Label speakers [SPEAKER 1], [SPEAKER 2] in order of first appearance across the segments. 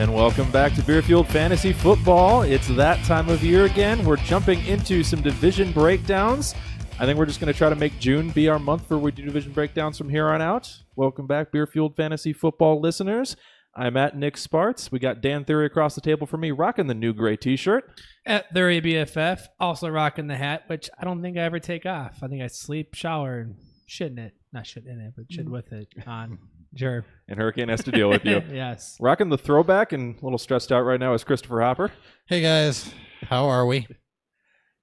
[SPEAKER 1] And welcome back to Beerfield Fantasy Football. It's that time of year again. We're jumping into some division breakdowns. I think we're just going to try to make June be our month where we do division breakdowns from here on out. Welcome back, Beerfield Fantasy Football listeners. I'm at Nick Sparts. We got Dan Theory across the table from me, rocking the new gray t-shirt.
[SPEAKER 2] At Theory BFF, also rocking the hat, which I don't think I ever take off. I think I sleep, shower, and shit in it. Not shit in it, but shit with it on. Sure.
[SPEAKER 1] And Hurricane has to deal with you.
[SPEAKER 2] Yes.
[SPEAKER 1] Rocking the throwback and a little stressed out right now is Christopher Hopper.
[SPEAKER 3] Hey guys, how are we?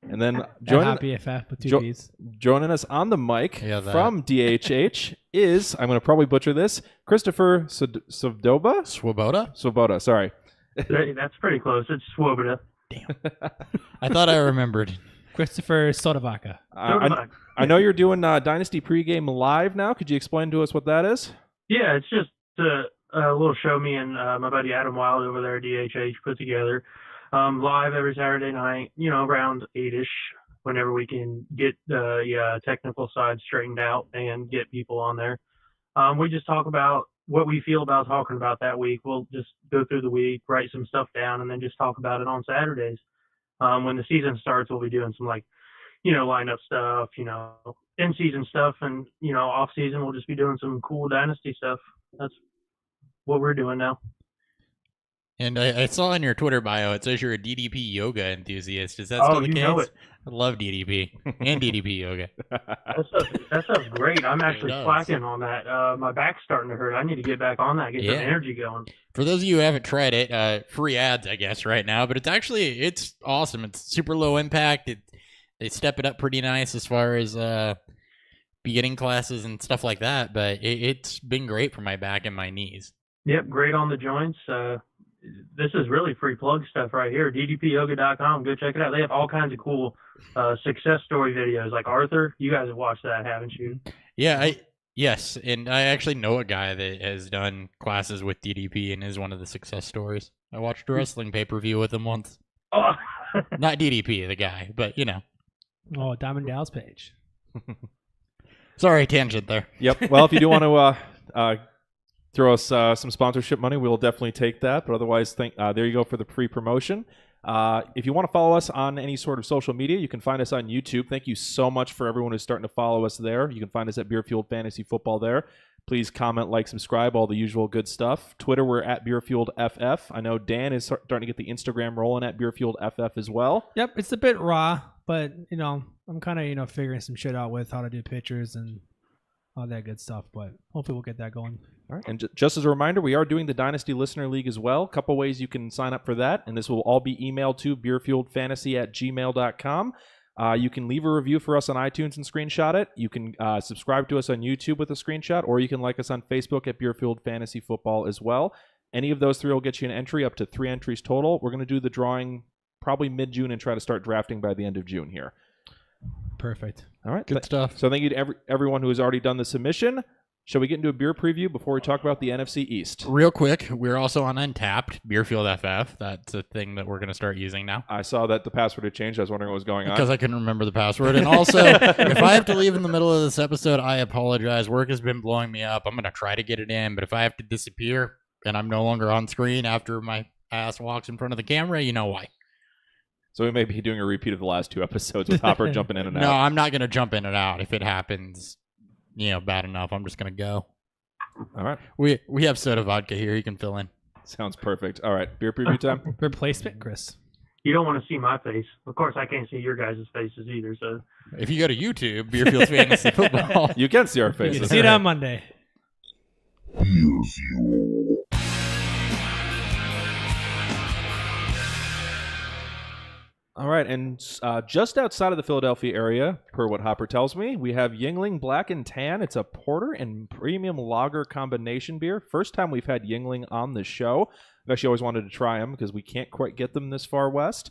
[SPEAKER 1] And then
[SPEAKER 2] Happy BFF with two B's.
[SPEAKER 1] Joining us on the mic from DHH is, I'm going to probably butcher this, Christopher Svoboda? Svoboda, sorry.
[SPEAKER 4] That's pretty close. It's Svoboda.
[SPEAKER 3] Damn. I thought I remembered.
[SPEAKER 2] Christopher Sodavaka.
[SPEAKER 1] I know you're doing Dynasty pregame live now. Could you explain to us what that is?
[SPEAKER 4] Yeah, it's just a little show me and my buddy Adam Wild over there at DHH put together live every Saturday night, around 8-ish, whenever we can get the technical side straightened out and get people on there. We just talk about what we feel about talking about that week. We'll just go through the week, write some stuff down, and then just talk about it on Saturdays. When the season starts, we'll be doing some lineup stuff, in-season stuff, and, off-season, we'll just be doing some cool Dynasty stuff. That's what we're doing now.
[SPEAKER 3] And I saw in your Twitter bio, it says you're a DDP yoga enthusiast. Is that still the case?
[SPEAKER 4] Know it.
[SPEAKER 3] I love DDP and DDP yoga.
[SPEAKER 4] That stuff's great. I'm actually slacking on that. My back's starting to hurt. I need to get back on that, get some energy going.
[SPEAKER 3] For those of you who haven't tried it, free ads, I guess, right now. But it's awesome. It's super low impact. They step it up pretty nice as far as beginning classes and stuff like that. But it's been great for my back and my knees.
[SPEAKER 4] Yep, great on the joints. This is really free plug stuff right here. ddpyoga.com. Go check it out. They have all kinds of cool success story videos. Like Arthur, you guys have watched that, haven't you?
[SPEAKER 3] Yeah, yes. And I actually know a guy that has done classes with DDP and is one of the success stories. I watched a wrestling pay-per-view with him once.
[SPEAKER 4] Oh.
[SPEAKER 3] Not DDP, the guy, but
[SPEAKER 2] Oh, Diamond Dallas Page.
[SPEAKER 3] Sorry, tangent there.
[SPEAKER 1] Yep. Well, if you do want to throw us some sponsorship money, we'll definitely take that. But otherwise, there you go for the pre-promotion. If you want to follow us on any sort of social media, you can find us on YouTube. Thank you so much for everyone who's starting to follow us there. You can find us at Beerfield Fantasy Football there. Please comment, like, subscribe, all the usual good stuff. Twitter, we're at BeerfieldFF. I know Dan is starting to get the Instagram rolling at BeerfieldFF as well.
[SPEAKER 2] Yep, it's a bit raw, but, I'm kind of, figuring some shit out with how to do pictures and all that good stuff. But hopefully we'll get that going.
[SPEAKER 1] All right. And just as a reminder, we are doing the Dynasty Listener League as well. A couple ways you can sign up for that, and this will all be emailed to beerfieldfantasy@gmail.com. You can leave a review for us on iTunes and screenshot it. You can subscribe to us on YouTube with a screenshot, or you can like us on Facebook at Beerfield Fantasy Football as well. Any of those three will get you an entry, up to 3 entries total. We're going to do the drawing probably mid-June and try to start drafting by the end of June here.
[SPEAKER 2] Perfect.
[SPEAKER 1] All right.
[SPEAKER 3] Good stuff.
[SPEAKER 1] So thank you to everyone who has already done the submission. Shall we get into a beer preview before we talk about the NFC East?
[SPEAKER 3] Real quick, we're also on Untapped, Beerfield FF. That's a thing that we're going to start using now.
[SPEAKER 1] I saw that the password had changed. I was wondering what was going on.
[SPEAKER 3] Because I couldn't remember the password. And also, if I have to leave in the middle of this episode, I apologize. Work has been blowing me up. I'm going to try to get it in. But if I have to disappear and I'm no longer on screen after my ass walks in front of the camera, you know why.
[SPEAKER 1] So we may be doing a repeat of the last 2 episodes with Hopper jumping in and out.
[SPEAKER 3] No, I'm not going to jump in and out. If it happens, bad enough, I'm just going to go.
[SPEAKER 1] All right.
[SPEAKER 3] We have soda vodka here. You can fill in.
[SPEAKER 1] Sounds perfect. All right. Beer preview time.
[SPEAKER 2] Replacement, Chris.
[SPEAKER 4] You don't want to see my face. Of course, I can't see your guys' faces either. So
[SPEAKER 3] if you go to YouTube, Beerfield Fantasy Football,
[SPEAKER 1] you can see our faces.
[SPEAKER 2] You can see it on Monday.
[SPEAKER 1] All right, and just outside of the Philadelphia area, per what Hopper tells me, we have Yuengling Black Tan. It's a porter and premium lager combination beer. First time we've had Yuengling on the show. I've actually always wanted to try them because we can't quite get them this far west.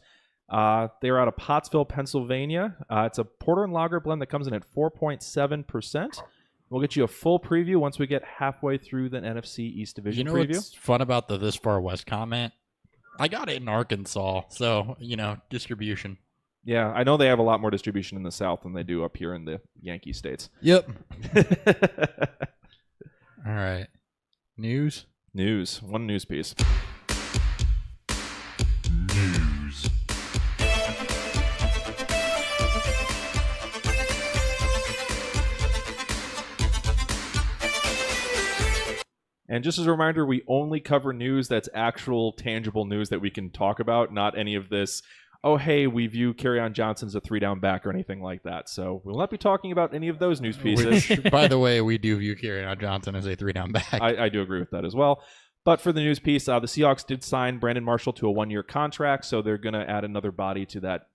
[SPEAKER 1] They're out of Pottsville, Pennsylvania. It's a porter and lager blend that comes in at 4.7%. We'll get you a full preview once we get halfway through the NFC East Division preview.
[SPEAKER 3] What's fun about the this far west comment? I got it in Arkansas, so, distribution.
[SPEAKER 1] Yeah, I know they have a lot more distribution in the South than they do up here in the Yankee states.
[SPEAKER 3] Yep. All right. News?
[SPEAKER 1] News. One news piece. And just as a reminder, we only cover news that's actual, tangible news that we can talk about, not any of this, oh, hey, we view Kerryon Johnson as a 3-down back or anything like that. So we'll not be talking about any of those news pieces.
[SPEAKER 3] Which, by the way, we do view Kerryon Johnson as a 3-down back.
[SPEAKER 1] I do agree with that as well. But for the news piece, the Seahawks did sign Brandon Marshall to a 1-year contract, so they're going to add another body to that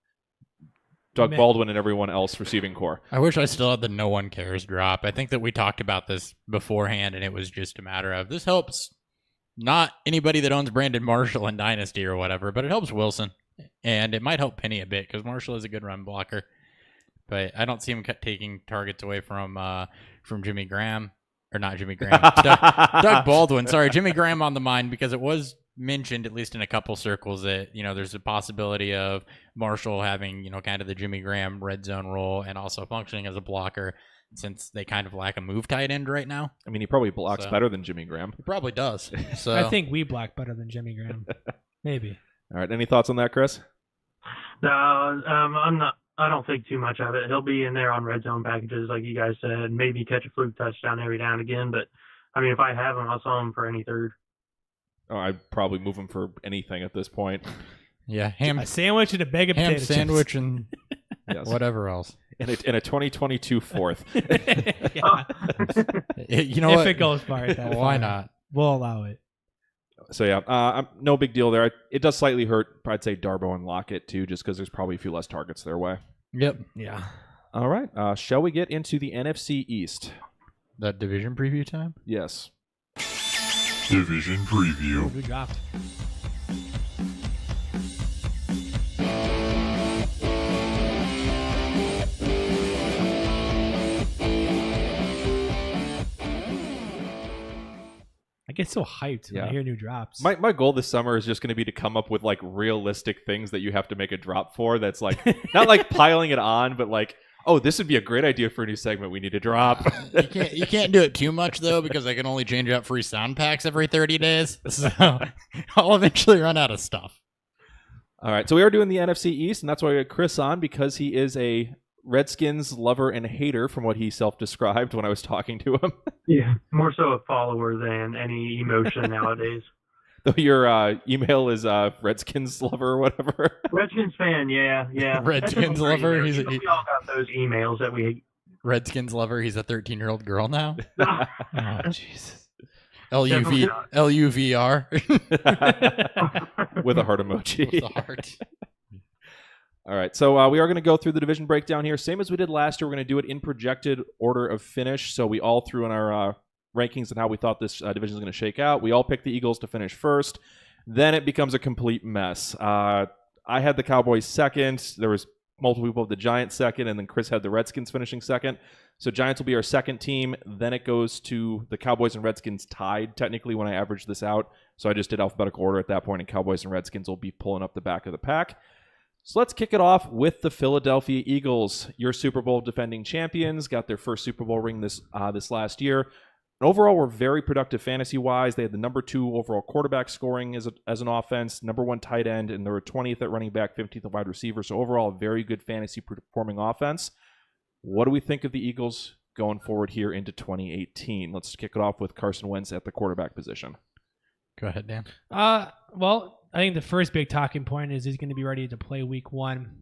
[SPEAKER 1] Doug Baldwin and everyone else receiving core.
[SPEAKER 3] I wish I still had the no one cares drop. I think that we talked about this beforehand, and it was just a matter of this helps not anybody that owns Brandon Marshall in Dynasty or whatever, but it helps Wilson. And it might help Penny a bit because Marshall is a good run blocker. But I don't see him taking targets away from Jimmy Graham. Or not Jimmy Graham. Doug Baldwin. Sorry, Jimmy Graham on the mind because it was mentioned, at least in a couple circles, that there's a possibility of Marshall having kind of the Jimmy Graham red zone role and also functioning as a blocker since they kind of lack a move tight end right now.
[SPEAKER 1] I mean, he probably blocks better than Jimmy Graham.
[SPEAKER 3] He probably does. So
[SPEAKER 2] I think we block better than Jimmy Graham. Maybe.
[SPEAKER 1] All right. Any thoughts on that, Chris?
[SPEAKER 4] No, I'm not. I don't think too much of it. He'll be in there on red zone packages, like you guys said, maybe catch a fluke touchdown every now and again. But I mean, if I have him, I'll sell him for any third.
[SPEAKER 1] Oh, I'd probably move him for anything at this point.
[SPEAKER 3] Yeah,
[SPEAKER 2] a sandwich and a bag of potato
[SPEAKER 3] sandwich
[SPEAKER 2] chips.
[SPEAKER 3] and
[SPEAKER 1] yes.
[SPEAKER 3] Whatever else.
[SPEAKER 1] In a 2022 fourth.
[SPEAKER 2] Yeah. If it goes far,
[SPEAKER 3] why not?
[SPEAKER 2] We'll allow it.
[SPEAKER 1] So yeah, no big deal there. It does slightly hurt, I'd say, Darbo and Lockett too, just because there's probably a few less targets their way.
[SPEAKER 3] Yep.
[SPEAKER 2] Yeah.
[SPEAKER 1] All right. Shall we get into the NFC East?
[SPEAKER 3] That division preview time?
[SPEAKER 1] Yes.
[SPEAKER 5] Division preview.
[SPEAKER 2] We dropped. I get so hyped when I hear new drops.
[SPEAKER 1] My goal this summer is just going to be to come up with like realistic things that you have to make a drop for. That's like not like piling it on, but like, oh, this would be a great idea for a new segment we need to drop.
[SPEAKER 3] You can't do it too much though, because I can only change out free sound packs every 30 days. So I'll eventually run out of stuff.
[SPEAKER 1] All right, so we are doing the NFC East, and that's why we had Chris on, because he is a Redskins lover and hater, from what he self-described when I was talking to him.
[SPEAKER 4] Yeah, more so a follower than any emotion nowadays.
[SPEAKER 1] Though your email is Redskins lover or whatever.
[SPEAKER 4] Redskins fan, yeah.
[SPEAKER 3] Redskins lover.
[SPEAKER 4] We all got those emails that we.
[SPEAKER 3] Redskins lover. He's a 13-year-old girl now.
[SPEAKER 2] Oh, Jesus.
[SPEAKER 3] LUVR.
[SPEAKER 1] With a heart emoji.
[SPEAKER 3] With a heart.
[SPEAKER 1] All right, so we are going to go through the division breakdown here. Same as we did last year, we're going to do it in projected order of finish. So we all threw in our rankings and how we thought this division is going to shake out. We all picked the Eagles to finish first. Then it becomes a complete mess. I had the Cowboys second. There was multiple people with the Giants second, and then Chris had the Redskins finishing second. So Giants will be our second team. Then it goes to the Cowboys and Redskins tied, technically, when I averaged this out. So I just did alphabetical order at that point, and Cowboys and Redskins will be pulling up the back of the pack. So let's kick it off with the Philadelphia Eagles, your Super Bowl defending champions, got their first Super Bowl ring this last year. And overall, were very productive fantasy-wise. They had the number 2 overall quarterback scoring as an offense, number 1 tight end, and they were 20th at running back, 15th at wide receiver. So overall, a very good fantasy-performing offense. What do we think of the Eagles going forward here into 2018? Let's kick it off with Carson Wentz at the quarterback position.
[SPEAKER 3] Go ahead, Dan.
[SPEAKER 2] Well, I think the first big talking point is he's going to be ready to play week 1.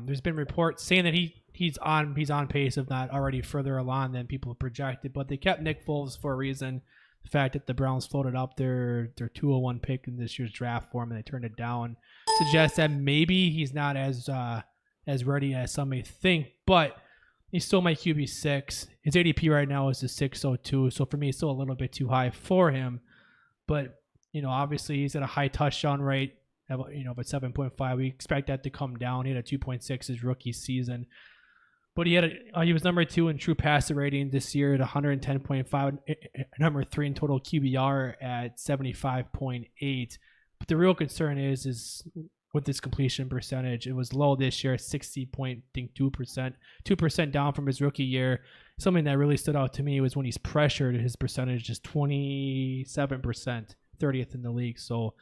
[SPEAKER 2] There's been reports saying that he's on pace, if not already further along than people projected, but they kept Nick Foles for a reason. The fact that the Browns floated up their 201 pick in this year's draft for him and they turned it down suggests that maybe he's not as ready as some may think, but he's still my QB6. His ADP right now is a 602, so for me it's still a little bit too high for him. But obviously he's at a high touchdown rate, but 7.5. We expect that to come down. He had a 2.6 his rookie season, but he was number 2 in true passer rating this year at 110.5, number 3 in total QBR at 75.8. But the real concern is with this completion percentage, it was low this year at 60.2%, 2% down from his rookie year. Something that really stood out to me was when he's pressured, his percentage is 27%, 30th in the league. So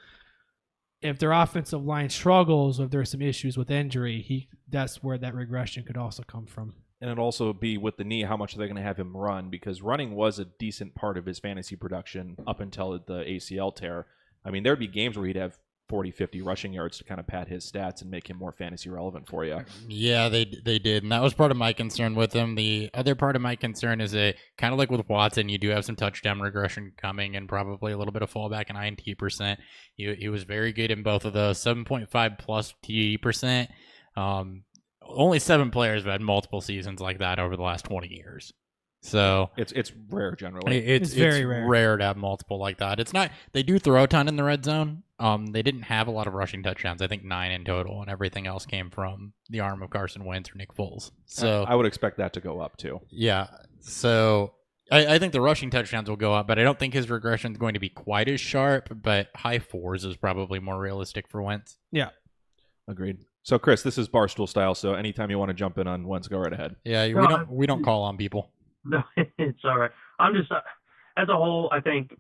[SPEAKER 2] if their offensive line struggles, or if there's some issues with injury, that's where that regression could also come from.
[SPEAKER 1] And it'll also be with the knee, how much are they going to have him run? Because running was a decent part of his fantasy production up until the ACL tear. I mean, there'd be games where he'd have 40, 50 rushing yards to kind of pad his stats and make him more fantasy relevant for you.
[SPEAKER 3] Yeah, they did. And that was part of my concern with him. The other part of my concern is that, kind of like with Watson, you do have some touchdown regression coming and probably a little bit of fallback in INT%. He was very good in both of those, 7.5 plus TE%. Only 7 players have had multiple seasons like that over the last 20 years. So
[SPEAKER 1] it's rare generally.
[SPEAKER 2] It's very rare
[SPEAKER 3] to have multiple like that. It's not. They do throw a ton in the red zone. They didn't have a lot of rushing touchdowns. I think 9 in total, and everything else came from the arm of Carson Wentz or Nick Foles. So
[SPEAKER 1] I would expect that to go up too.
[SPEAKER 3] Yeah. So I think the rushing touchdowns will go up, but I don't think his regression is going to be quite as sharp. But high 4s is probably more realistic for Wentz.
[SPEAKER 2] Yeah.
[SPEAKER 1] Agreed. So, Chris, this is Barstool style, so anytime you want to jump in on Wentz, go right ahead.
[SPEAKER 3] Yeah, we don't call on people.
[SPEAKER 4] No, it's all right. I'm just, as a whole, I think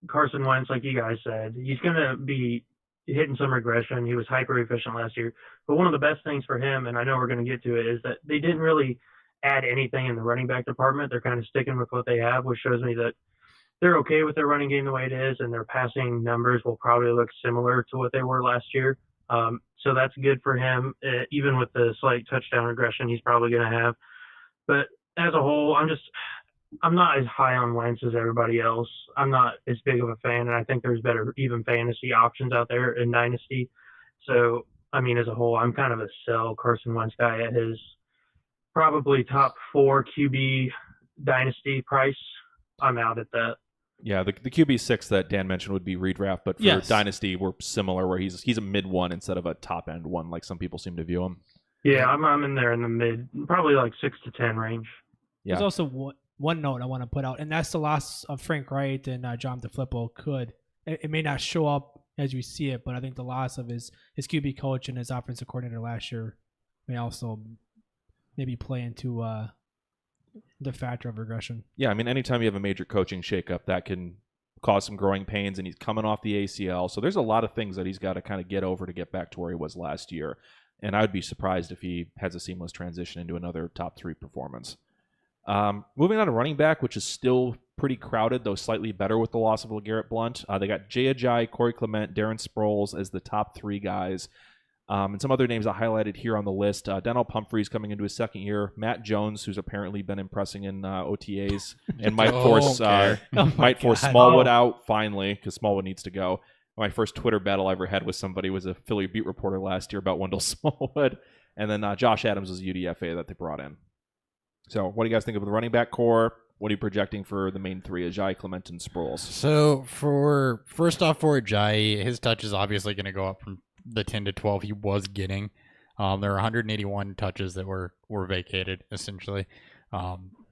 [SPEAKER 4] Carson Wentz, like you guys said, he's going to be hitting some regression. He was hyper efficient last year. But one of the best things for him, and I know we're going to get to it, is that they didn't really add anything in the running back department. They're kind of sticking with what they have, which shows me that they're okay with their running game the way it is, and their passing numbers will probably look similar to what they were last year. So that's good for him, even with the slight touchdown regression he's probably going to have. But as a whole, I'm not as high on Wentz as everybody else. I'm not as big of a fan, and I think there's better even fantasy options out there in Dynasty. So, I mean, as a whole, I'm kind of a sell Carson Wentz guy at his probably top 4 QB Dynasty price. I'm out at that.
[SPEAKER 1] Yeah, the QB6 that Dan mentioned would be redraft, but for Dynasty, we're similar, where he's a mid 1 instead of a top end 1, like some people seem to view him.
[SPEAKER 4] Yeah, I'm in there in the mid, probably like 6 to 10 range.
[SPEAKER 1] Yeah.
[SPEAKER 2] There's also one note I want to put out, and that's the loss of Frank Wright and John DeFilippo. It may not show up as you see it, but I think the loss of his QB coach and his offensive coordinator last year may also maybe play into the factor of regression.
[SPEAKER 1] Yeah, I mean, anytime you have a major coaching shakeup, that can cause some growing pains, and he's coming off the ACL. So there's a lot of things that he's got to kind of get over to get back to where he was last year. And I would be surprised if he has a seamless transition into another top 3 performance. Moving on to running back, which is still pretty crowded, though slightly better with the loss of LeGarrette Blount. They got Jay Ajayi, Corey Clement, Darren Sproles as the top 3 guys. And some other names I highlighted here on the list. Denzel Pumphrey's coming into his second year. Matt Jones, who's apparently been impressing in OTAs, and might force Smallwood out finally, because Smallwood needs to go. My first Twitter battle I ever had with somebody was a Philly beat reporter last year about Wendell Smallwood. And then Josh Adams was a UDFA that they brought in. So what do you guys think of the running back core? What are you projecting for the main 3, Ajayi, Clement, and Sproles?
[SPEAKER 3] So for Ajayi, his touch is obviously going to go up from the 10 to 12 he was getting. There are 181 touches that were vacated, essentially.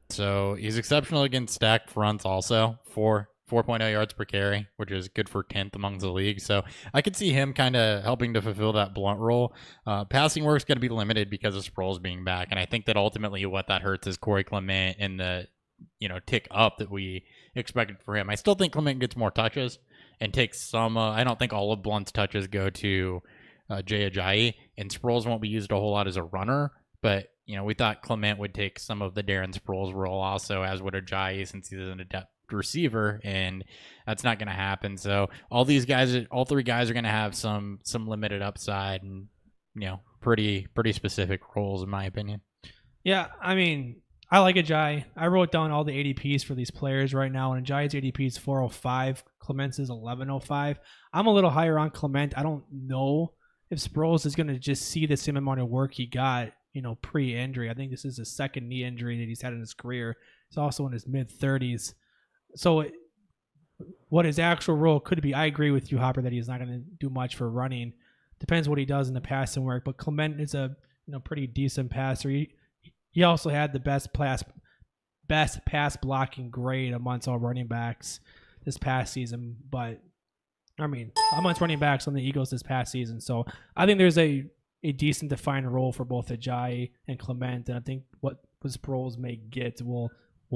[SPEAKER 3] So he's exceptional against stacked fronts also, 4.0 yards per carry, which is good for 10th among the league. So I could see him kind of helping to fulfill that Blount role. Passing work's going to be limited because of Sproles being back, and I think that ultimately what that hurts is Corey Clement and the tick up that we expected for him. I still think Clement gets more touches and takes some. I don't think all of Blount's touches go to Jay Ajayi, and Sproles won't be used a whole lot as a runner, but we thought Clement would take some of the Darren Sproles role also, as would Ajayi, since he's an adept receiver, and that's not going to happen. So all 3 guys are going to have some limited upside and pretty specific roles in my opinion.
[SPEAKER 2] Yeah, I mean, I like Ajayi. I wrote down all the ADPs for these players right now, and Ajayi's ADP is 405. Clement's is 1105. I'm a little higher on Clement. I don't know if Sproles is going to just see the same amount of work he got, pre-injury. I think this is his second knee injury that he's had in his career. He's also in his mid-30s. So what his actual role could be, I agree with you, Hopper, that he's not going to do much for running. Depends what he does in the passing work. But Clement is a pretty decent passer. He also had the best pass blocking grade amongst all running backs this past season. But I mean, amongst running backs on the Eagles this past season. So I think there's a decent defined role for both Ajayi and Clement, and I think what Sproles may get will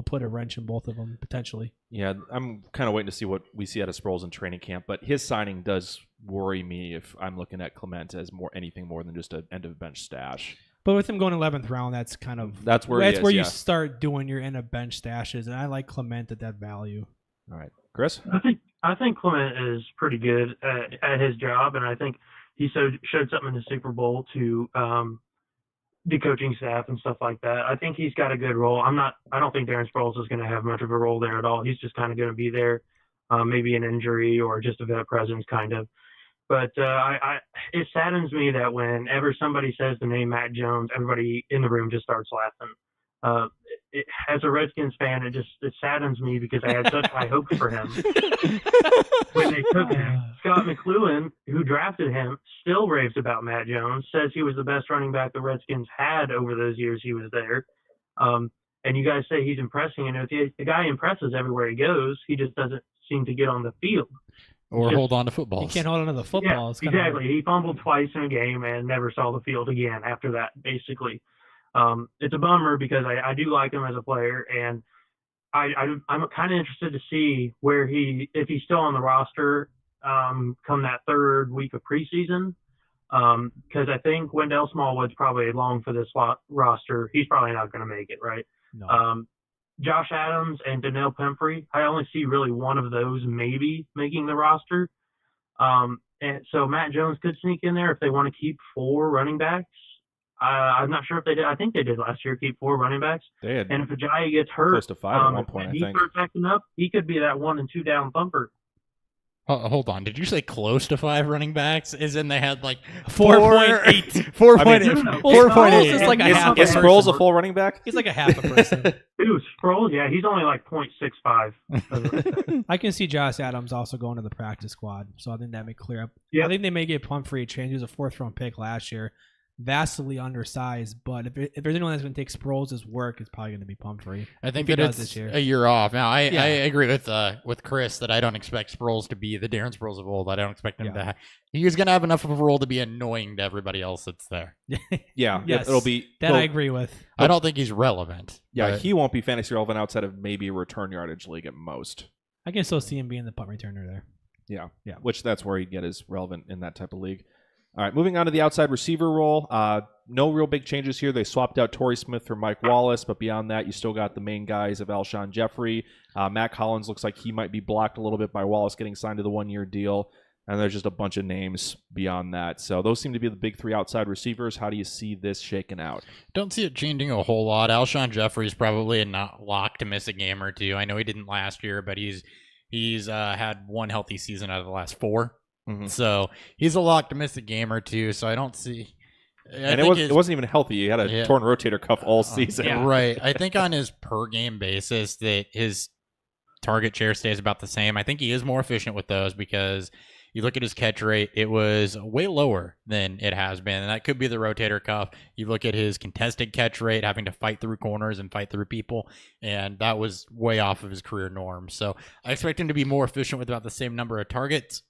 [SPEAKER 2] put a wrench in both of them potentially.
[SPEAKER 1] Yeah, I'm kind of waiting to see what we see out of Sproles in training camp, but his signing does worry me if I'm looking at Clement as anything more than just an end of bench stash.
[SPEAKER 2] But with him going 11th round, that's
[SPEAKER 1] where he is,
[SPEAKER 2] you
[SPEAKER 1] yeah.
[SPEAKER 2] start doing your end of bench stashes, and I like Clement at that value.
[SPEAKER 1] All right, Chris.
[SPEAKER 4] I think Clement is pretty good at his job, and I think he showed something in the Super Bowl to the coaching staff and stuff like that. I think he's got a good role. I don't think Darren Sproles is going to have much of a role there at all. He's just kind of going to be there, maybe an injury or just a vet presence kind of. But it saddens me that whenever somebody says the name Matt Jones, everybody in the room just starts laughing. As a Redskins fan, it saddens me because I had such high hopes for him. When they took him, Scott McLuhan, who drafted him, still raves about Matt Jones, says he was the best running back the Redskins had over those years he was there. And you guys say he's impressing. The guy impresses everywhere he goes. He just doesn't seem to get on the field.
[SPEAKER 3] Or hold on to footballs.
[SPEAKER 2] He can't hold on to the football.
[SPEAKER 4] Yeah, exactly. He fumbled twice in a game and never saw the field again after that, basically. It's a bummer because I do like him as a player, and I'm kind of interested to see if he's still on the roster come that third week of preseason. Because I think Wendell Smallwood's probably long for this roster. He's probably not going to make it, right?
[SPEAKER 2] No.
[SPEAKER 4] Josh Adams and Donnell Pumphrey, I only see really one of those maybe making the roster. And so Matt Jones could sneak in there if they want to keep 4 running backs. I'm not sure if they did. I think they did last year, keep 4 running backs.
[SPEAKER 1] They had
[SPEAKER 4] and if Ajayi gets hurt,
[SPEAKER 1] close to 5 at one point,
[SPEAKER 4] and
[SPEAKER 1] I think.
[SPEAKER 4] he starts acting up, he could be that 1 and 2 down thumper.
[SPEAKER 3] Hold on. Did you say close to 5 running backs? As in they had like
[SPEAKER 2] 4.8.
[SPEAKER 3] 4.8.
[SPEAKER 2] Well, Sproles is like a half a
[SPEAKER 1] Is
[SPEAKER 2] person.
[SPEAKER 1] Sproles a full running back?
[SPEAKER 2] He's like a half a person.
[SPEAKER 4] Dude, Sproles, yeah, he's only like 0.65.
[SPEAKER 2] I can see Josh Adams also going to the practice squad, so I think that may clear up.
[SPEAKER 4] Yep.
[SPEAKER 2] I think they may get Pumphrey a change. He was a 4th-round pick last year. Vastly undersized, but if there's anyone that's going to take Sproles' work, it's probably going to be Pumphrey.
[SPEAKER 3] I think
[SPEAKER 2] If he
[SPEAKER 3] that
[SPEAKER 2] does
[SPEAKER 3] it's
[SPEAKER 2] this year.
[SPEAKER 3] a year off. Now, I agree with Chris that I don't expect Sproles to be the Darren Sproles of old. I don't expect him to. He's going to have enough of a role to be annoying to everybody else that's there.
[SPEAKER 1] Yeah,
[SPEAKER 2] Yes,
[SPEAKER 1] it'll be.
[SPEAKER 2] That I agree with.
[SPEAKER 3] I don't think he's relevant.
[SPEAKER 1] Yeah,
[SPEAKER 3] but
[SPEAKER 1] he won't be fantasy relevant outside of maybe a return yardage league at most.
[SPEAKER 2] I can still see him being the punt returner there.
[SPEAKER 1] Yeah. Which that's where he'd get his relevant in that type of league. All right, moving on to the outside receiver role. No real big changes here. They swapped out Torrey Smith for Mike Wallace, but beyond that, you still got the main guys of Alshon Jeffrey. Matt Collins looks like he might be blocked a little bit by Wallace getting signed to the 1-year deal, and there's just a bunch of names beyond that. So those seem to be the big 3 outside receivers. How do you see this shaking out?
[SPEAKER 3] Don't see it changing a whole lot. Alshon Jeffrey's probably not locked to miss a game or 2. I know he didn't last year, but he's had 1 healthy season out of the last 4. Mm-hmm. So he's a lock to miss a game or 2. So I don't see.
[SPEAKER 1] It wasn't even healthy. He had a torn rotator cuff all season.
[SPEAKER 3] Right. I think on his per game basis that his target share stays about the same. I think he is more efficient with those because you look at his catch rate, it was way lower than it has been. And that could be the rotator cuff. You look at his contested catch rate, having to fight through corners and fight through people, and that was way off of his career norm. So I expect him to be more efficient with about the same number of targets.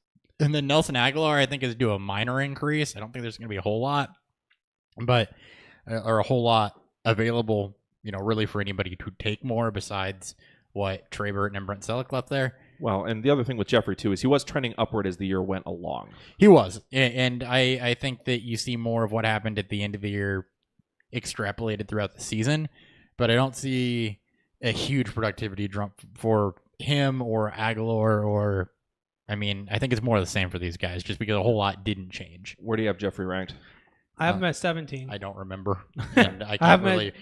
[SPEAKER 3] And then Nelson Aguilar, I think, is due a minor increase. I don't think there's going to be a whole lot, or a whole lot available, really for anybody to take more besides what Trey Burton and Brent Selleck left there.
[SPEAKER 1] Well, and the other thing with Jeffrey, too, is he was trending upward as the year went along.
[SPEAKER 3] He was. And I think that you see more of what happened at the end of the year extrapolated throughout the season, but I don't see a huge productivity jump for him or Aguilar or... I think it's more of the same for these guys just because a whole lot didn't change.
[SPEAKER 1] Where do you have Jeffrey ranked?
[SPEAKER 2] I have him at 17.
[SPEAKER 3] I don't remember. And I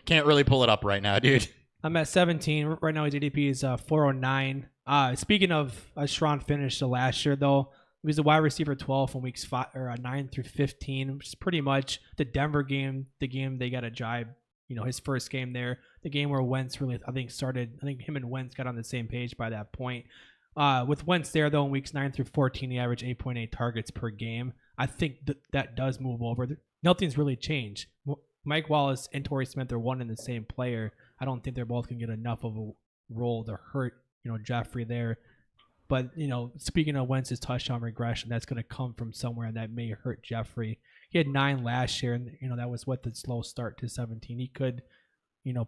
[SPEAKER 3] can't really pull it up right now, dude.
[SPEAKER 2] I'm at 17. Right now his ADP is 409. Speaking of a strong finish to last year, though, he was a wide receiver 12 from weeks 9 through 15, which is pretty much the Denver game, the game they got a jibe, his first game there, the game where Wentz really, I think him and Wentz got on the same page by that point. With Wentz there, though, in weeks 9 through 14, he averaged 8.8 targets per game. I think that does move over. Nothing's really changed. Mike Wallace and Torrey Smith are one and the same player. I don't think they're both going to get enough of a role to hurt, Jeffrey there. But, speaking of Wentz's touchdown regression, that's going to come from somewhere, and that may hurt Jeffrey. He had 9 last year, and, that was the slow start to 17. He could,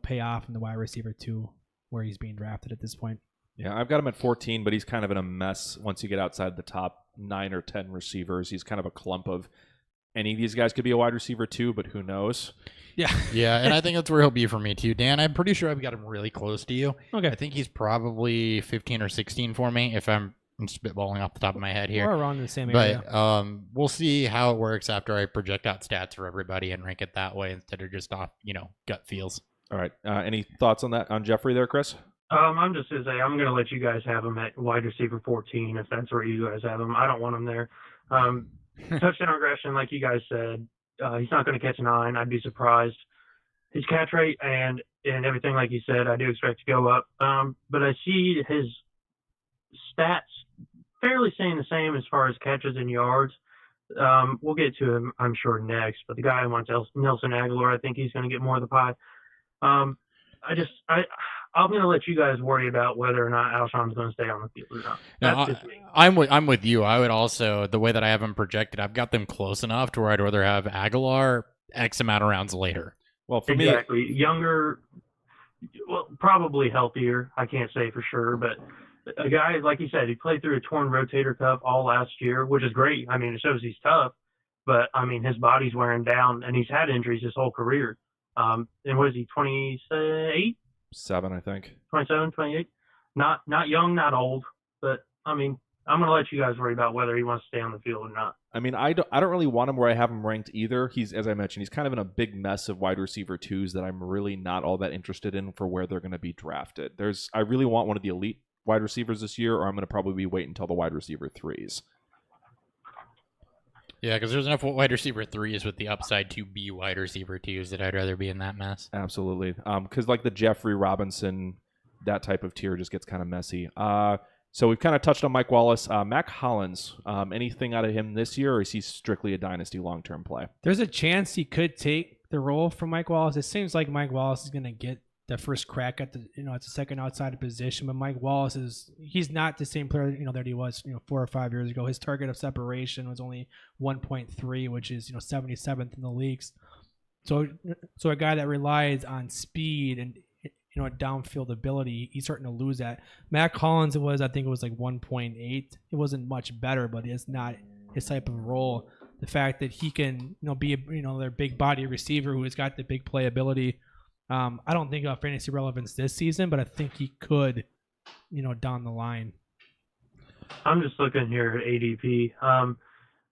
[SPEAKER 2] pay off in the wide receiver 2 where he's being drafted at this point.
[SPEAKER 1] Yeah, I've got him at 14, but he's kind of in a mess once you get outside the top 9 or 10 receivers. He's kind of a clump of any of these guys could be a wide receiver too, but who knows?
[SPEAKER 2] Yeah.
[SPEAKER 3] Yeah, and I think that's where he'll be for me too. Dan, I'm pretty sure I've got him really close to you.
[SPEAKER 2] Okay.
[SPEAKER 3] I think he's probably 15 or 16 for me if I'm spitballing off the top of my head here.
[SPEAKER 2] We're around the same area.
[SPEAKER 3] But we'll see how it works after I project out stats for everybody and rank it that way instead of just off, gut feels.
[SPEAKER 1] All right. Any thoughts on that on Jeffrey there, Chris?
[SPEAKER 4] I'm just going to say I'm going to let you guys have him at wide receiver 14 if that's where you guys have him. I don't want him there. Touchdown regression, like you guys said, he's not going to catch 9. I'd be surprised. His catch rate and everything, like you said, I do expect to go up. But I see his stats fairly staying the same as far as catches and yards. We'll get to him, I'm sure, next. But the guy who wants Nelson Aguilar, I think he's going to get more of the pie. I'm going to let you guys worry about whether or not Alshon's going to stay on the field or not. That's just me.
[SPEAKER 3] I'm with you. I would also, the way that I have them projected, I've got them close enough to where I'd rather have Aguilar X amount of rounds later.
[SPEAKER 1] Well, for
[SPEAKER 4] exactly. Younger, well, probably healthier. I can't say for sure, but a guy, like you said, he played through a torn rotator cuff all last year, which is great. I mean, it shows he's tough, but I mean, his body's wearing down, and he's had injuries his whole career. And what is he, 28?
[SPEAKER 1] 7, I think.
[SPEAKER 4] 27, 28? Not young, not old, but I mean, I'm going to let you guys worry about whether he wants to stay on the field or not.
[SPEAKER 1] I mean, I don't really want him where I have him ranked either. He's, as I mentioned, he's kind of in a big mess of wide receiver 2s that I'm really not all that interested in for where they're going to be drafted. I really want one of the elite wide receivers this year, or I'm going to probably be waiting until the wide receiver 3s.
[SPEAKER 3] Yeah, because there's enough wide receiver 3s with the upside to be wide receiver 2s that I'd rather be in that mess.
[SPEAKER 1] Absolutely. Because like the Jeffrey Robinson, that type of tier just gets kind of messy. So we've kind of touched on Mike Wallace. Mac Hollins, anything out of him this year, or is he strictly a dynasty long-term play?
[SPEAKER 2] There's a chance he could take the role from Mike Wallace. It seems like Mike Wallace is going to get the first crack at the second outside position, but Mike Wallace he's not the same player that he was 4 or 5 years ago. His target of separation was only 1.3, which is 77th in the leagues. So a guy that relies on speed and downfield ability, he's starting to lose that. Mac Hollins I think it was like 1.8. It wasn't much better, but it's not his type of role. The fact that he can be their big body receiver who has got the big playability. I don't think of fantasy relevance this season, but I think he could, down the line.
[SPEAKER 4] I'm just looking here at ADP.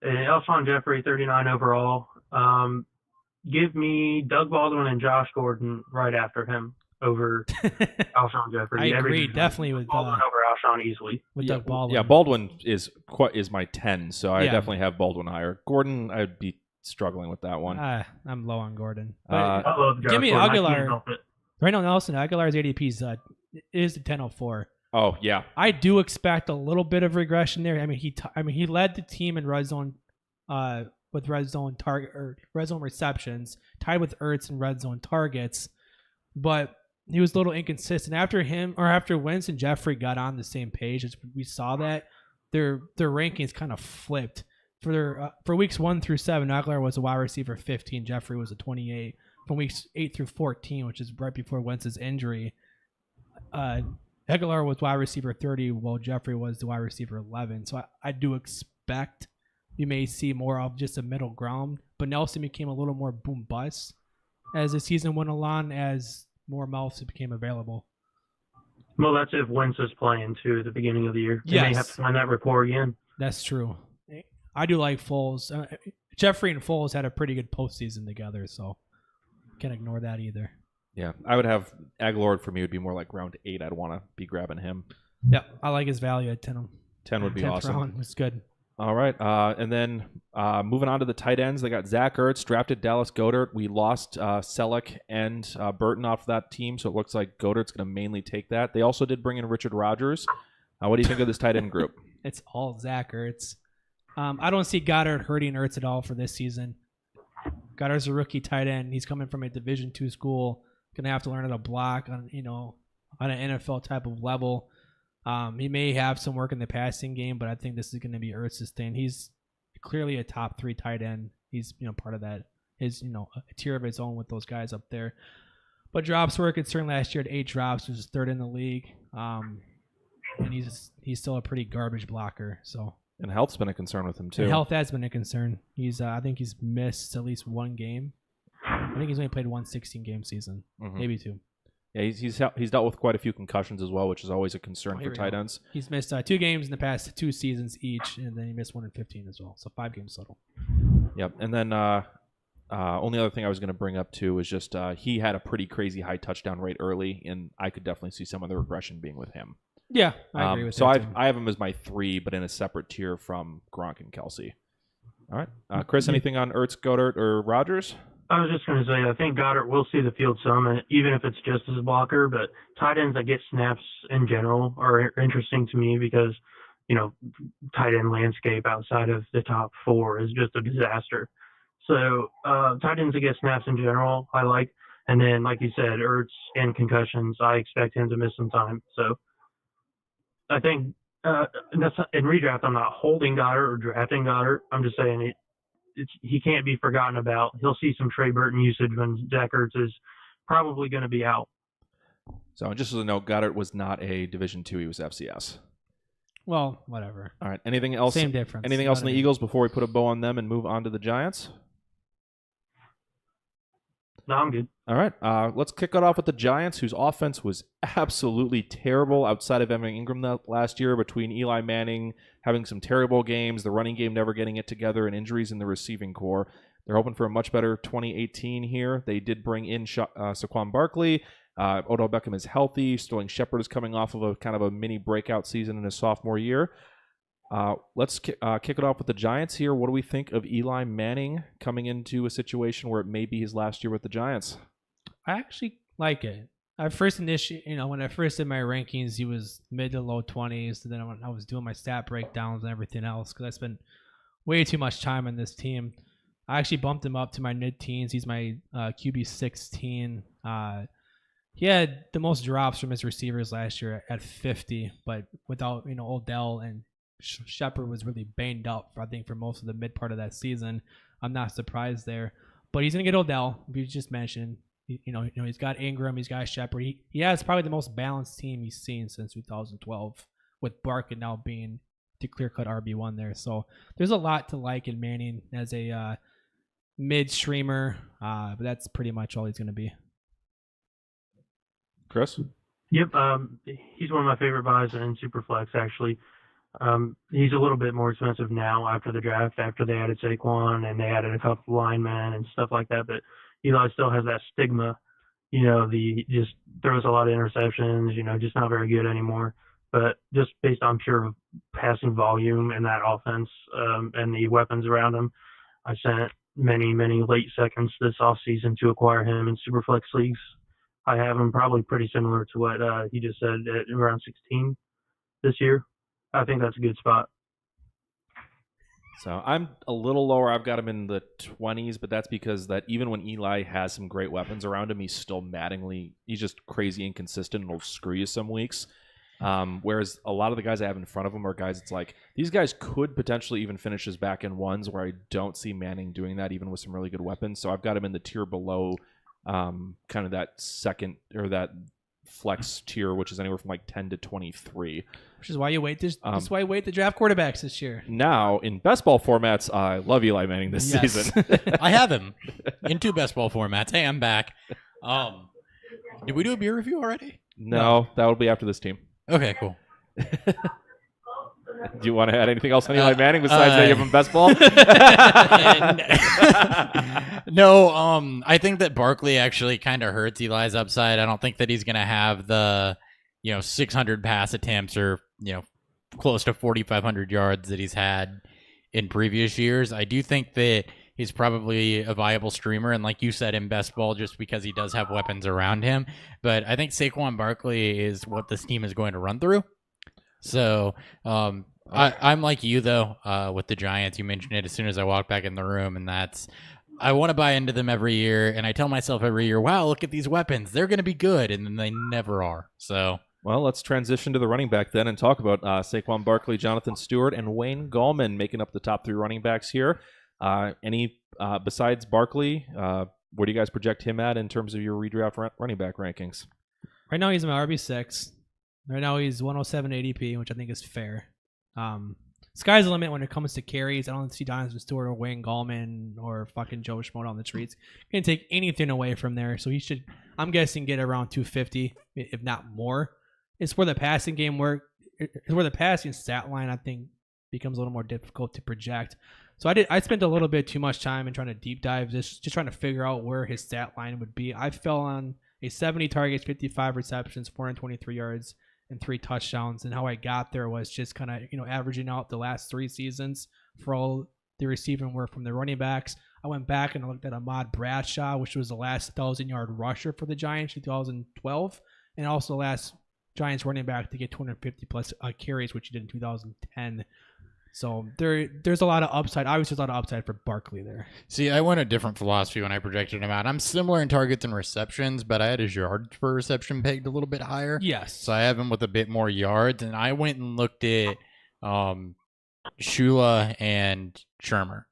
[SPEAKER 4] Alshon Jeffrey, 39 overall. Give me Doug Baldwin and Josh Gordon right after him over Alshon Jeffrey.
[SPEAKER 2] I agree, definitely with
[SPEAKER 4] Baldwin over Alshon easily.
[SPEAKER 2] With Doug Baldwin.
[SPEAKER 1] Yeah, Baldwin is my 10, so I definitely have Baldwin higher. Gordon, I'd be struggling with that one.
[SPEAKER 2] I'm low on Gordon.
[SPEAKER 4] Give
[SPEAKER 2] me Aguilar. Right now, Nelson Aguilar's ADP is 1004.
[SPEAKER 1] Oh yeah,
[SPEAKER 2] I do expect a little bit of regression there. I mean, he led the team in red zone, with red zone target or red zone receptions, tied with Ertz in red zone targets, but he was a little inconsistent. After Wentz and Jeffrey got on the same page, as we saw that their rankings kind of flipped. For weeks 1 through 7, Aguilar was a wide receiver 15. Jeffrey was a 28. From weeks 8 through 14, which is right before Wentz's injury, Aguilar was wide receiver 30, while Jeffrey was the wide receiver 11. So I do expect you may see more of just a middle ground. But Nelson became a little more boom bust as the season went along, as more mouths became available.
[SPEAKER 4] Well, that's if Wentz is playing too at the beginning of the year. They may have to find that rapport again.
[SPEAKER 2] That's true. I do like Foles. Jeffrey and Foles had a pretty good postseason together, so can't ignore that either.
[SPEAKER 1] Yeah, I would have Aguilar for me would be more like round 8. I'd want to be grabbing him.
[SPEAKER 2] Yeah, I like his value at 10.
[SPEAKER 1] 10 would be awesome.
[SPEAKER 2] Round was good.
[SPEAKER 1] All right, and then moving on to the tight ends, they got Zach Ertz, drafted Dallas Goedert. We lost Selleck and Burton off that team, so it looks like Goedert's going to mainly take that. They also did bring in Richard Rodgers. What do you think of this tight end group?
[SPEAKER 2] It's all Zach Ertz. I don't see Goddard hurting Ertz at all for this season. Goddard's a rookie tight end. He's coming from a Division II school. Going to have to learn how to block on an NFL type of level. He may have some work in the passing game, but I think this is going to be Ertz's thing. He's clearly a top 3 tight end. He's part of that. His a tier of his own with those guys up there. But drops were concerned last year at 8 drops, which is 3rd in the league. And he's still a pretty garbage blocker. So
[SPEAKER 1] And health's been a concern with him too.
[SPEAKER 2] And health has been a concern. He's I think he's missed at least one game. I think he's only played one 16-game season, maybe 2.
[SPEAKER 1] Yeah, he's dealt with quite a few concussions as well, which is always a concern for tight ends.
[SPEAKER 2] He's missed 2 games in the past 2 seasons each, and then he missed 1 in 15 as well. So 5 games total.
[SPEAKER 1] Yep. And then only other thing I was going to bring up too is just he had a pretty crazy high touchdown rate early, and I could definitely see some of the regression being with him.
[SPEAKER 2] Yeah, I agree with
[SPEAKER 1] so
[SPEAKER 2] that.
[SPEAKER 1] I have him as my 3, but in a separate tier from Gronk and Kelsey. All right, Chris, anything on Ertz, Goddard, or Rodgers?
[SPEAKER 4] I was just going to say, I think Goddard will see the field some, even if it's just as a blocker. But tight ends that get snaps in general are interesting to me because, tight end landscape outside of the top 4 is just a disaster. So tight ends that get snaps in general, I like. And then, like you said, Ertz and concussions, I expect him to miss some time. So I think in redraft, I'm not holding Goddard or drafting Goddard. I'm just saying he can't be forgotten about. He'll see some Trey Burton usage when Zach Ertz is probably going to be out.
[SPEAKER 1] So just as a note, Goddard was not a Division II. He was FCS.
[SPEAKER 2] Well, whatever.
[SPEAKER 1] All right. Anything else?
[SPEAKER 2] Same difference.
[SPEAKER 1] Anything else on the Eagles before we put a bow on them and move on to the Giants?
[SPEAKER 4] No, I'm good.
[SPEAKER 1] All right. Let's kick it off with the Giants, whose offense was absolutely terrible outside of Evan Ingram last year, between Eli Manning having some terrible games, the running game never getting it together, and injuries in the receiving core. They're hoping for a much better 2018 here. They did bring in Saquon Barkley. Odell Beckham is healthy. Sterling Shepard is coming off of a kind of a mini breakout season in his sophomore year. Let's kick it off with the Giants here. What do we think of Eli Manning coming into a situation where it may be his last year with the Giants?
[SPEAKER 2] I actually like it. When I first did my rankings, he was mid to low 20s. And then when I was doing my stat breakdowns and everything else, because I spent way too much time on this team, I actually bumped him up to my mid-teens. He's my QB 16. He had the most drops from his receivers last year at 50, but without Odell and Shepard was really banged up, I think, for most of the mid part of that season. I'm not surprised there. But he's going to get Odell, you just mentioned. He's got Ingram, he's got Shepard. He has probably the most balanced team he's seen since 2012, with Barkley now being the clear-cut RB1 there. So there's a lot to like in Manning as a mid-streamer, but that's pretty much all he's going to be.
[SPEAKER 1] Chris?
[SPEAKER 4] Yep. He's one of my favorite buys in Superflex, actually. He's a little bit more expensive now after the draft, after they added Saquon and they added a couple linemen and stuff like that. But Eli still has that stigma, he just throws a lot of interceptions, just not very good anymore. But just based on pure passing volume in that offense and the weapons around him, I sent many, many late seconds this offseason to acquire him in Superflex leagues. I have him probably pretty similar to what he just said, at around 16 this year. I think that's a good spot.
[SPEAKER 1] So I'm a little lower. I've got him in the 20s, but that's because that even when Eli has some great weapons around him, he's still he's just crazy inconsistent and will screw you some weeks. Whereas a lot of the guys I have in front of him are guys, it's like these guys could potentially even finish as back end ones, where I don't see Manning doing that even with some really good weapons. So I've got him in the tier below, kind of that second or that flex tier, which is anywhere from like 10 to 23.
[SPEAKER 2] Which is why you wait. That's why you wait to draft quarterbacks this year.
[SPEAKER 1] Now, in best ball formats, I love Eli Manning this season.
[SPEAKER 3] I have him in 2 best ball formats. Hey, I'm back. Did we do a beer review already?
[SPEAKER 1] No, that will be after this team.
[SPEAKER 3] Okay, cool.
[SPEAKER 1] Do you want to add anything else on Eli Manning besides that you have him best ball?
[SPEAKER 3] No, I think that Barkley actually kind of hurts Eli's upside. I don't think that he's going to have the 600 pass attempts or close to 4,500 yards that he's had in previous years. I do think that he's probably a viable streamer, and like you said, in best ball, just because he does have weapons around him. But I think Saquon Barkley is what this team is going to run through. So I'm like you, though, with the Giants. You mentioned it as soon as I walked back in the room, and I want to buy into them every year, and I tell myself every year, wow, look at these weapons. They're going to be good, and then they never are. So,
[SPEAKER 1] well, let's transition to the running back then and talk about Saquon Barkley, Jonathan Stewart, and Wayne Gallman making up the top 3 running backs here. Besides Barkley, where do you guys project him at in terms of your redraft running back rankings?
[SPEAKER 2] Right now, he's my RB6. Right now, he's 107 ADP, which I think is fair. sky's the limit when it comes to carries. I don't see Dynasty Stewart or Wayne Gallman or fucking Joe Schmo on the streets can take anything away from there. So he should, I'm guessing, get around 250, if not more. It's where the passing game work. It's where the passing stat line, I think, becomes a little more difficult to project. So I spent a little bit too much time in trying to deep dive just trying to figure out where his stat line would be. I fell on a 70 targets, 55 receptions, 423 yards, and 3 touchdowns. And how I got there was just kind of, averaging out the last 3 seasons for all the receiving work from the running backs. I went back and I looked at Ahmad Bradshaw, which was the last 1,000-yard rusher for the Giants in 2012, and also the last Giants running back to get 250 plus carries, which he did in 2010. So there's a lot of upside. Obviously, there's a lot of upside for Barkley there.
[SPEAKER 3] See, I went a different philosophy when I projected him out. I'm similar in targets and receptions, but I had his yards per reception pegged a little bit higher.
[SPEAKER 2] Yes.
[SPEAKER 3] So I have him with a bit more yards, and I went and looked at Shula and Shermer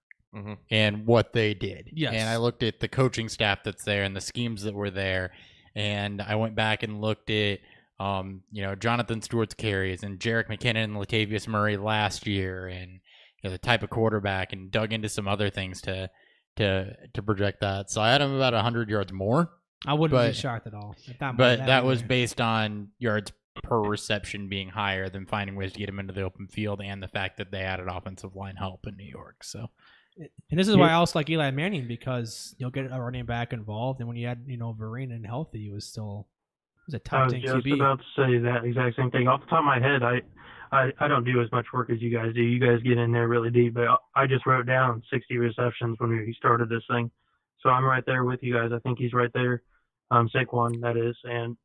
[SPEAKER 3] and what they did.
[SPEAKER 2] Yes.
[SPEAKER 3] And I looked at the coaching staff that's there and the schemes that were there, and I went back and looked at Jonathan Stewart's carries and Jerick McKinnon and Latavius Murray last year, and the type of quarterback, and dug into some other things to project that. So I had him about 100 yards more.
[SPEAKER 2] I wouldn't be shocked at all.
[SPEAKER 3] But that was based on yards per reception being higher than finding ways to get him into the open field, and the fact that they added offensive line help in New York. So,
[SPEAKER 2] and this is why I also like Eli Manning, because you'll get a running back involved, and when you had Vereen and healthy, he was a top 10 QB.
[SPEAKER 4] I was just about to say that exact same thing. Off the top of my head, I don't do as much work as you guys do. You guys get in there really deep, but I just wrote down 60 receptions when we started this thing. So I'm right there with you guys. I think he's right there. Saquon, that is. And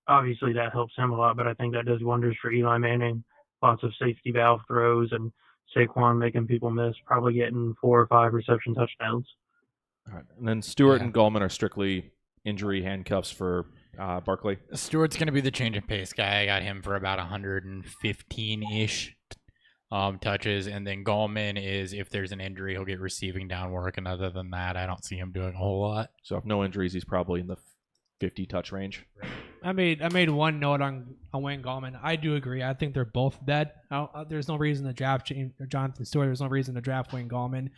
[SPEAKER 4] obviously that helps him a lot, but I think that does wonders for Eli Manning. Lots of safety valve throws, and Saquon making people miss, probably getting 4 or 5 reception touchdowns.
[SPEAKER 1] All right. And then Stewart and Gallman are strictly injury handcuffs for Barkley.
[SPEAKER 3] Stewart's going to be the change of pace guy. I got him for about 115-ish touches. And then Gallman is, if there's an injury, he'll get receiving down work. And other than that, I don't see him doing a whole lot.
[SPEAKER 1] So if no injuries, he's probably in the 50 touch range.
[SPEAKER 2] I made one note on Wayne Gallman. I do agree. I think they're both dead. There's no reason to draft Jonathan Stewart. There's no reason to draft Wayne Gallman.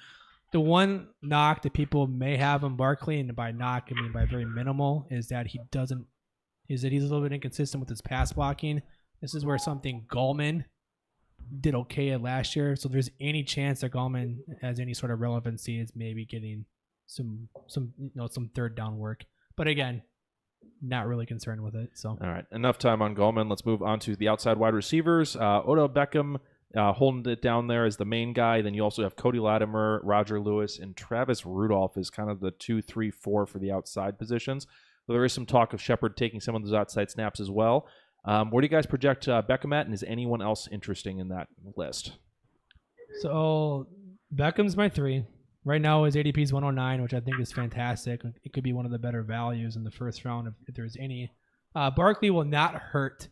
[SPEAKER 2] The one knock that people may have on Barkley, and by knock I mean by very minimal, is that he's a little bit inconsistent with his pass blocking. This is where something Gallman did okay at last year. So there's any chance that Gallman has any sort of relevancy is maybe getting some third down work. But again, not really concerned with it. So
[SPEAKER 1] all right, enough time on Gallman. Let's move on to the outside wide receivers. Odell Beckham holding it down there as the main guy. Then you also have Cody Latimer, Roger Lewis, and Travis Rudolph is kind of the 2, 3, 4 for the outside positions. There is some talk of Shepard taking some of those outside snaps as well. Where do you guys project Beckham at, and is anyone else interesting in that list?
[SPEAKER 2] So Beckham's my 3. Right now his ADP is 109, which I think is fantastic. It could be one of the better values in the first round if there's any. Barkley will not hurt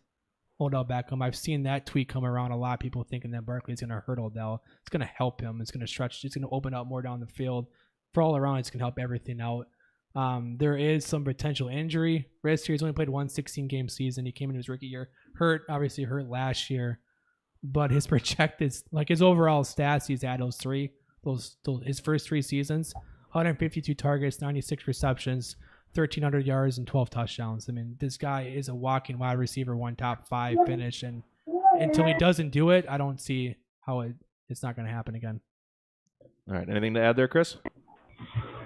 [SPEAKER 2] Odell Beckham. I've seen that tweet come around a lot. People thinking that Barkley's going to hurt Odell. It's going to help him. It's going to stretch. It's going to open up more down the field. For all around, it's going to help everything out. There is some potential injury risk here. He's only played one 16-game season. He came in his rookie year hurt last year. But his projected, his overall stats, he's had his first 3 seasons, 152 targets, 96 receptions, 1,300 yards, and 12 touchdowns. I mean, this guy is a walking wide receiver, 1 top 5 finish. And until he doesn't do it, I don't see how it's not going to happen again.
[SPEAKER 1] All right. Anything to add there, Chris?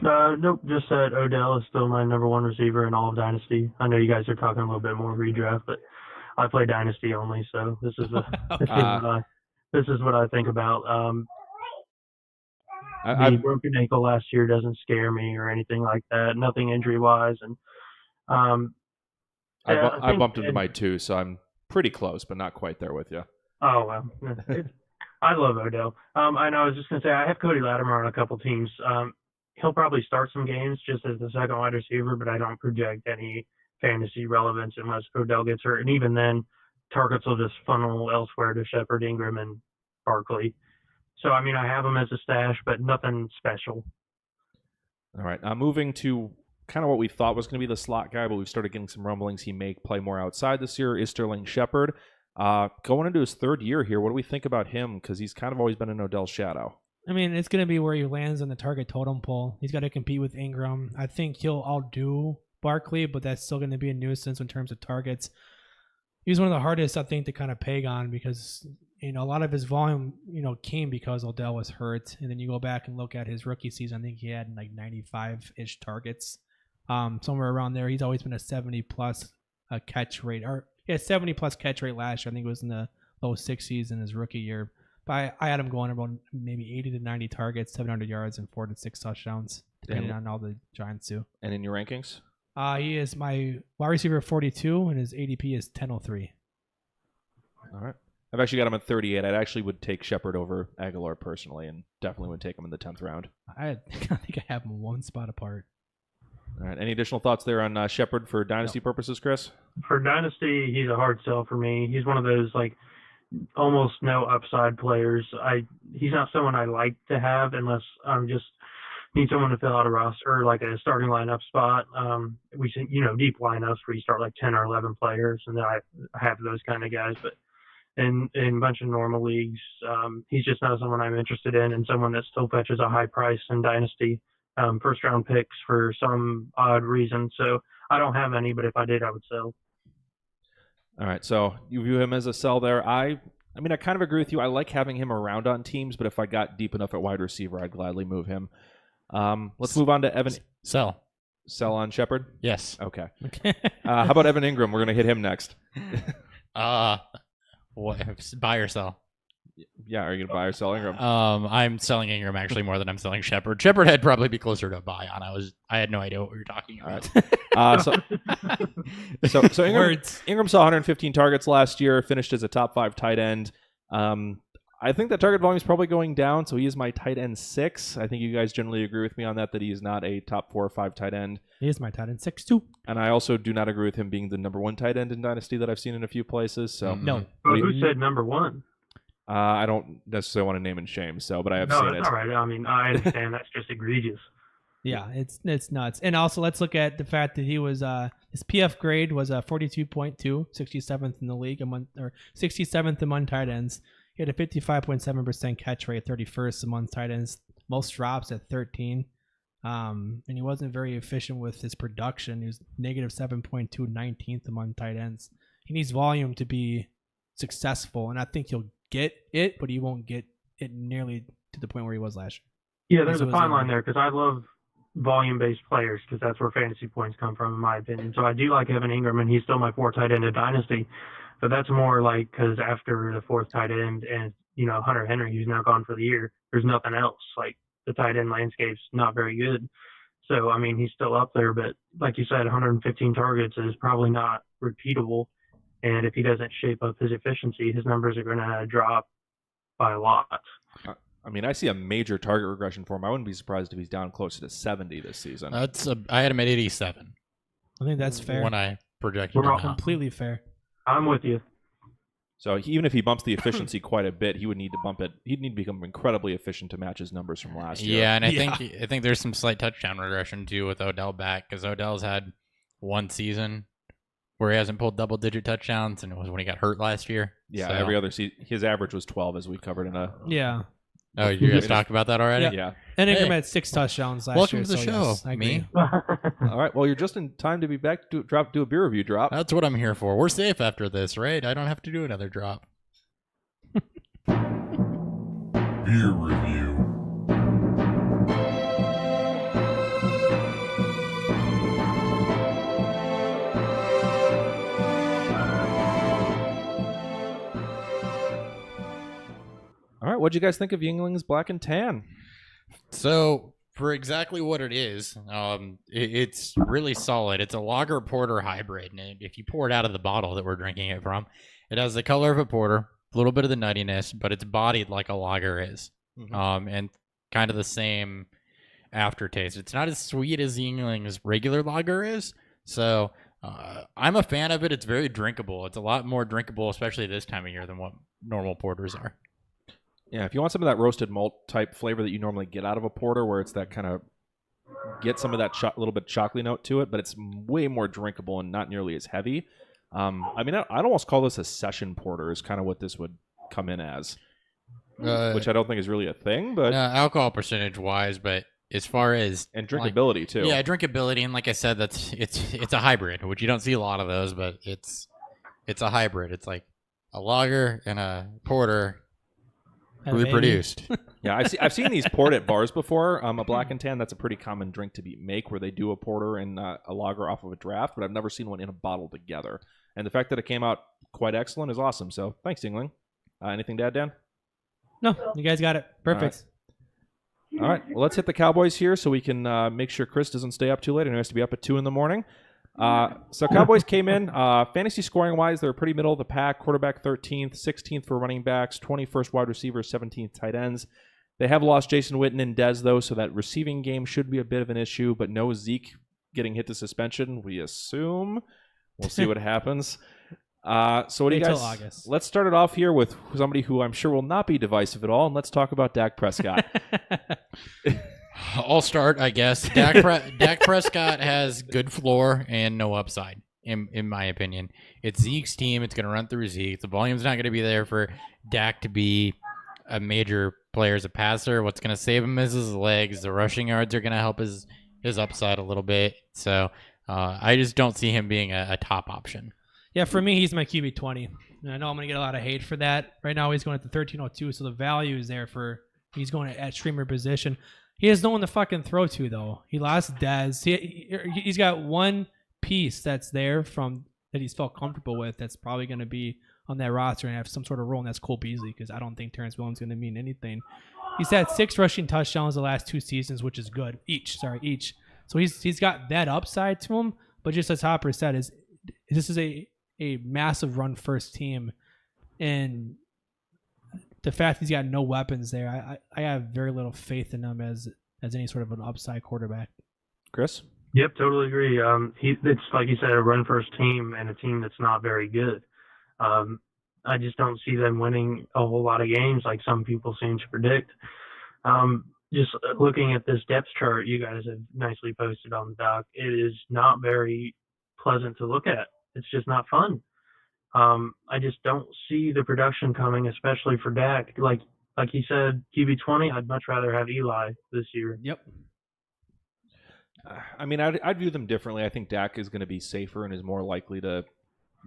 [SPEAKER 4] Nope. Just that Odell is still my number 1 receiver in all of Dynasty. I know you guys are talking a little bit more redraft, but I play Dynasty only, so this is this is what I think about. The broken ankle last year doesn't scare me or anything like that. Nothing injury-wise, and
[SPEAKER 1] I bumped into my 2, so I'm pretty close, but not quite there with you.
[SPEAKER 4] Oh well, I love Odell. I know. I was just gonna say I have Cody Latimer on a couple teams. He'll probably start some games just as the second wide receiver, but I don't project any fantasy relevance unless Odell gets hurt, and even then, targets will just funnel elsewhere to Shepard, Ingram, and Barkley. So, I mean, I have him as a stash, but nothing special.
[SPEAKER 1] All right. Moving to kind of what we thought was going to be the slot guy, but we've started getting some rumblings he may play more outside this year, is Sterling Shepard. Going into his third year here, what do we think about him? Because he's kind of always been in Odell's shadow.
[SPEAKER 2] I mean, it's going to be where he lands on the target totem pole. He's got to compete with Ingram. I think he'll outdo Barkley, but that's still going to be a nuisance in terms of targets. He's one of the hardest, I think, to kind of peg on because, a lot of his volume, came because Odell was hurt. And then you go back and look at his rookie season. I think he had like 95-ish targets, somewhere around there. He's always been a 70-plus catch rate. Or 70-plus catch rate last year. I think it was in the low 60s in his rookie year. But I had him going about maybe 80 to 90 targets, 700 yards, and 4 to 6 touchdowns, depending on all the Giants do.
[SPEAKER 1] And in your rankings?
[SPEAKER 2] He is my wide receiver 42, and his ADP is 1003.
[SPEAKER 1] All right. I've actually got him at 38. I actually would take Shepard over Aguilar personally, and definitely would take him in the 10th round.
[SPEAKER 2] I think I have him one spot apart.
[SPEAKER 1] All right. Any additional thoughts there on Shepard for dynasty purposes, Chris?
[SPEAKER 4] For dynasty, he's a hard sell for me. He's one of those almost no upside players. He's not someone I like to have unless I'm just need someone to fill out a roster, like a starting lineup spot. We see, deep lineups where you start like 10 or 11 players, and then I have those kind of guys. But in a bunch of normal leagues, he's just not someone I'm interested in, and someone that still fetches a high price in dynasty, first round picks for some odd reason. So I don't have any, but if I did, I would sell.
[SPEAKER 1] All right, so you view him as a sell there. I kind of agree with you. I like having him around on teams, but if I got deep enough at wide receiver, I'd gladly move him. Let's move on to Evan.
[SPEAKER 3] Sell
[SPEAKER 1] on Shepard?
[SPEAKER 3] Yes.
[SPEAKER 1] Okay. How about Evan Ingram? We're going to hit him next.
[SPEAKER 3] What, buy or sell?
[SPEAKER 1] Yeah, are you going to buy or sell Ingram?
[SPEAKER 3] I'm selling Ingram actually more than I'm selling Shepard. Shepard had probably be closer to a buy on. I had no idea what we were talking about.
[SPEAKER 1] So Ingram saw 115 targets last year, finished as a top 5 tight end. I think that target volume is probably going down, so he is my tight end 6. I think you guys generally agree with me on that he is not a top 4 or 5 tight end.
[SPEAKER 2] He is my tight end 6 too.
[SPEAKER 1] And I also do not agree with him being the number 1 tight end in Dynasty that I've seen in a few places. So
[SPEAKER 2] No.
[SPEAKER 4] Well, who said number 1?
[SPEAKER 1] I don't necessarily want to name and shame, but I have
[SPEAKER 4] seen
[SPEAKER 1] it.
[SPEAKER 4] No, it's all right. I mean, I understand that's just egregious.
[SPEAKER 2] Yeah, it's nuts. And also, let's look at the fact that he was his PF grade was 42.2, 67th in the league, 67th among tight ends. He had a 55.7% catch rate, 31st among tight ends, most drops at 13. And he wasn't very efficient with his production. He was negative 7.2, 19th among tight ends. He needs volume to be successful, and I think he'll get it, but he won't get it nearly to the point where he was last
[SPEAKER 4] year. Yeah, there's a fine line there because I love volume-based players because that's where fantasy points come from, in my opinion. So I do like Evan Ingram, and he's still my 4th tight end in Dynasty. But that's more like because after the 4th tight end and, Hunter Henry, who's now gone for the year, there's nothing else. Like, the tight end landscape's not very good. So, I mean, he's still up there. But like you said, 115 targets is probably not repeatable. And if he doesn't shape up his efficiency, his numbers are going to drop by a lot.
[SPEAKER 1] I mean, I see a major target regression for him. I wouldn't be surprised if he's down closer to 70 this season.
[SPEAKER 3] I had him at 87.
[SPEAKER 2] I think that's fair.
[SPEAKER 3] When I projected
[SPEAKER 2] We're all completely fair.
[SPEAKER 4] I'm with you.
[SPEAKER 1] So even if he bumps the efficiency quite a bit, he would need to bump it. He'd need to become incredibly efficient to match his numbers from last year.
[SPEAKER 3] Yeah, and I think there's some slight touchdown regression too with Odell back because Odell's had one season where he hasn't pulled double-digit touchdowns, and it was when he got hurt last year.
[SPEAKER 1] Yeah,
[SPEAKER 3] so.
[SPEAKER 1] every other season, his average was 12, as we've covered in a.
[SPEAKER 2] Yeah.
[SPEAKER 3] Oh, you guys talked about that already?
[SPEAKER 1] Yeah.
[SPEAKER 2] And Ingram had 6 touchdowns last
[SPEAKER 3] Welcome
[SPEAKER 2] year.
[SPEAKER 3] to the show,
[SPEAKER 2] yes, I agree.
[SPEAKER 3] me.
[SPEAKER 1] All right. Well, you're just in time to be back to do a beer review drop.
[SPEAKER 3] That's what I'm here for. We're safe after this, right? I don't have to do another drop.
[SPEAKER 5] Beer review.
[SPEAKER 1] All right. What'd you guys think of Yuengling's Black and Tan?
[SPEAKER 3] So, for exactly what it is, it's really solid. It's a lager porter hybrid, and if you pour it out of the bottle that we're drinking it from, it has the color of a porter, a little bit of the nuttiness, but it's bodied like a lager is, and kind of the same aftertaste. It's not as sweet as Yuengling's regular lager is, so I'm a fan of it. It's very drinkable. It's a lot more drinkable, especially this time of year, than what normal porters are.
[SPEAKER 1] Yeah, if you want some of that roasted malt type flavor that you normally get out of a porter, where it's that kind of get some of that little bit chocolatey note to it, but it's way more drinkable and not nearly as heavy. I'd almost call this a session porter is kind of what this would come in as, which I don't think is really a thing, but
[SPEAKER 3] alcohol percentage wise, but as far as
[SPEAKER 1] and drinkability too.
[SPEAKER 3] Yeah, drinkability, and like I said, it's a hybrid, which you don't see a lot of those, but it's a hybrid. It's like a lager and a porter reproduced.
[SPEAKER 1] Yeah, I've seen these poured at bars before. A black and tan, that's a pretty common drink to make where they do a porter and a lager off of a draft, but I've never seen one in a bottle together. And the fact that it came out quite excellent is awesome. So thanks, Yuengling. Anything to add, Dan?
[SPEAKER 2] No, you guys got it. Perfect.
[SPEAKER 1] All right. Well, let's hit the Cowboys here so we can make sure Chris doesn't stay up too late and he has to be up at 2 in the morning. So Cowboys came in. Fantasy scoring-wise, they're pretty middle of the pack. Quarterback 13th, 16th for running backs, 21st wide receivers, 17th tight ends. They have lost Jason Witten and Dez, though, so that receiving game should be a bit of an issue, but no Zeke getting hit to suspension, we assume. We'll see what happens. So what do you guys...
[SPEAKER 2] August.
[SPEAKER 1] Let's start it off here with somebody who I'm sure will not be divisive at all, and let's talk about Dak Prescott.
[SPEAKER 3] I'll start, I guess. Dak Prescott has good floor and no upside, in my opinion. It's Zeke's team. It's going to run through Zeke. The volume's not going to be there for Dak to be a major player as a passer. What's going to save him is his legs. The rushing yards are going to help his upside a little bit. So I just don't see him being a top option.
[SPEAKER 2] Yeah, for me, he's my QB 20. And I know I'm going to get a lot of hate for that. Right now, he's going at the 1302, so the value is there for he's going at streamer position. He has no one to fucking throw to, though. He lost Dez. He's got one piece that's there from that he's felt comfortable with that's probably going to be on that roster and have some sort of role, and that's Cole Beasley, because I don't think Terrence Williams is going to mean anything. He's had 6 rushing touchdowns the last 2 seasons, which is good. Each. So he's got that upside to him, but just as Hopper said, this is a massive run-first team, and the fact he's got no weapons there, I have very little faith in him as any sort of an upside quarterback.
[SPEAKER 1] Chris?
[SPEAKER 4] Yep, totally agree. It's like you said, a run-first team and a team that's not very good. I just don't see them winning a whole lot of games like some people seem to predict. Just looking at this depth chart you guys have nicely posted on the doc, it is not very pleasant to look at. It's just not fun. I just don't see the production coming, especially for Dak. Like he said, QB 20, I'd much rather have Eli this year.
[SPEAKER 2] Yep.
[SPEAKER 1] I mean, I'd view them differently. I think Dak is going to be safer and is more likely to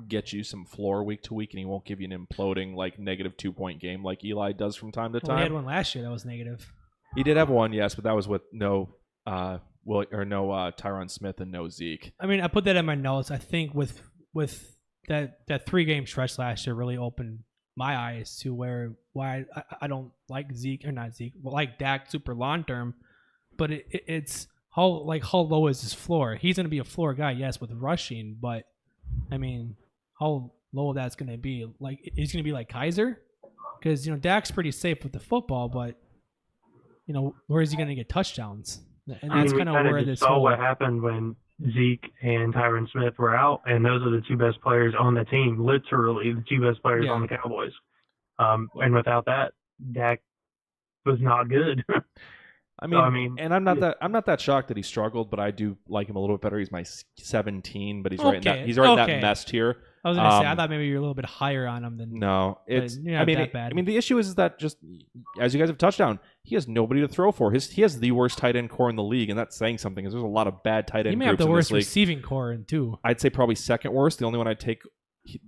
[SPEAKER 1] get you some floor week to week, and he won't give you an imploding, like, negative 2-point game like Eli does from time to time.
[SPEAKER 2] He had one last year that was negative.
[SPEAKER 1] He did have one, yes, but that was with no Tyron Smith and no Zeke.
[SPEAKER 2] I mean, I put that in my notes. I think with that 3-game stretch last year really opened my eyes to why I don't like Zeke, or not Zeke, but like Dak super long term. But it's how low is his floor? He's going to be a floor guy, yes, with rushing, but I mean, how low that's going to be? Like, he's going to be like Kaiser, because Dak's pretty safe with the football, but where is he going to get touchdowns? And that's kind of where this
[SPEAKER 4] saw what happened when Zeke and Tyron Smith were out, and those are the 2 best players on the team, literally the 2 best players on the Cowboys. And without that, Dak was not good.
[SPEAKER 1] And I'm not that shocked that he struggled, but I do like him a little bit better. He's my 17, but he's right in that mess tier.
[SPEAKER 2] I was gonna say, I thought maybe you were a little bit higher on him than.
[SPEAKER 1] No, it's.
[SPEAKER 2] That bad.
[SPEAKER 1] I mean, the issue is that just as you guys have touched on, he has nobody to throw for. He has the worst tight end core in the league, and that's saying something. Because there's a lot of bad tight end.
[SPEAKER 2] He may
[SPEAKER 1] groups
[SPEAKER 2] have the
[SPEAKER 1] in
[SPEAKER 2] worst
[SPEAKER 1] this league.
[SPEAKER 2] receiving core in too.
[SPEAKER 1] I'd say probably second worst. The only one I'd take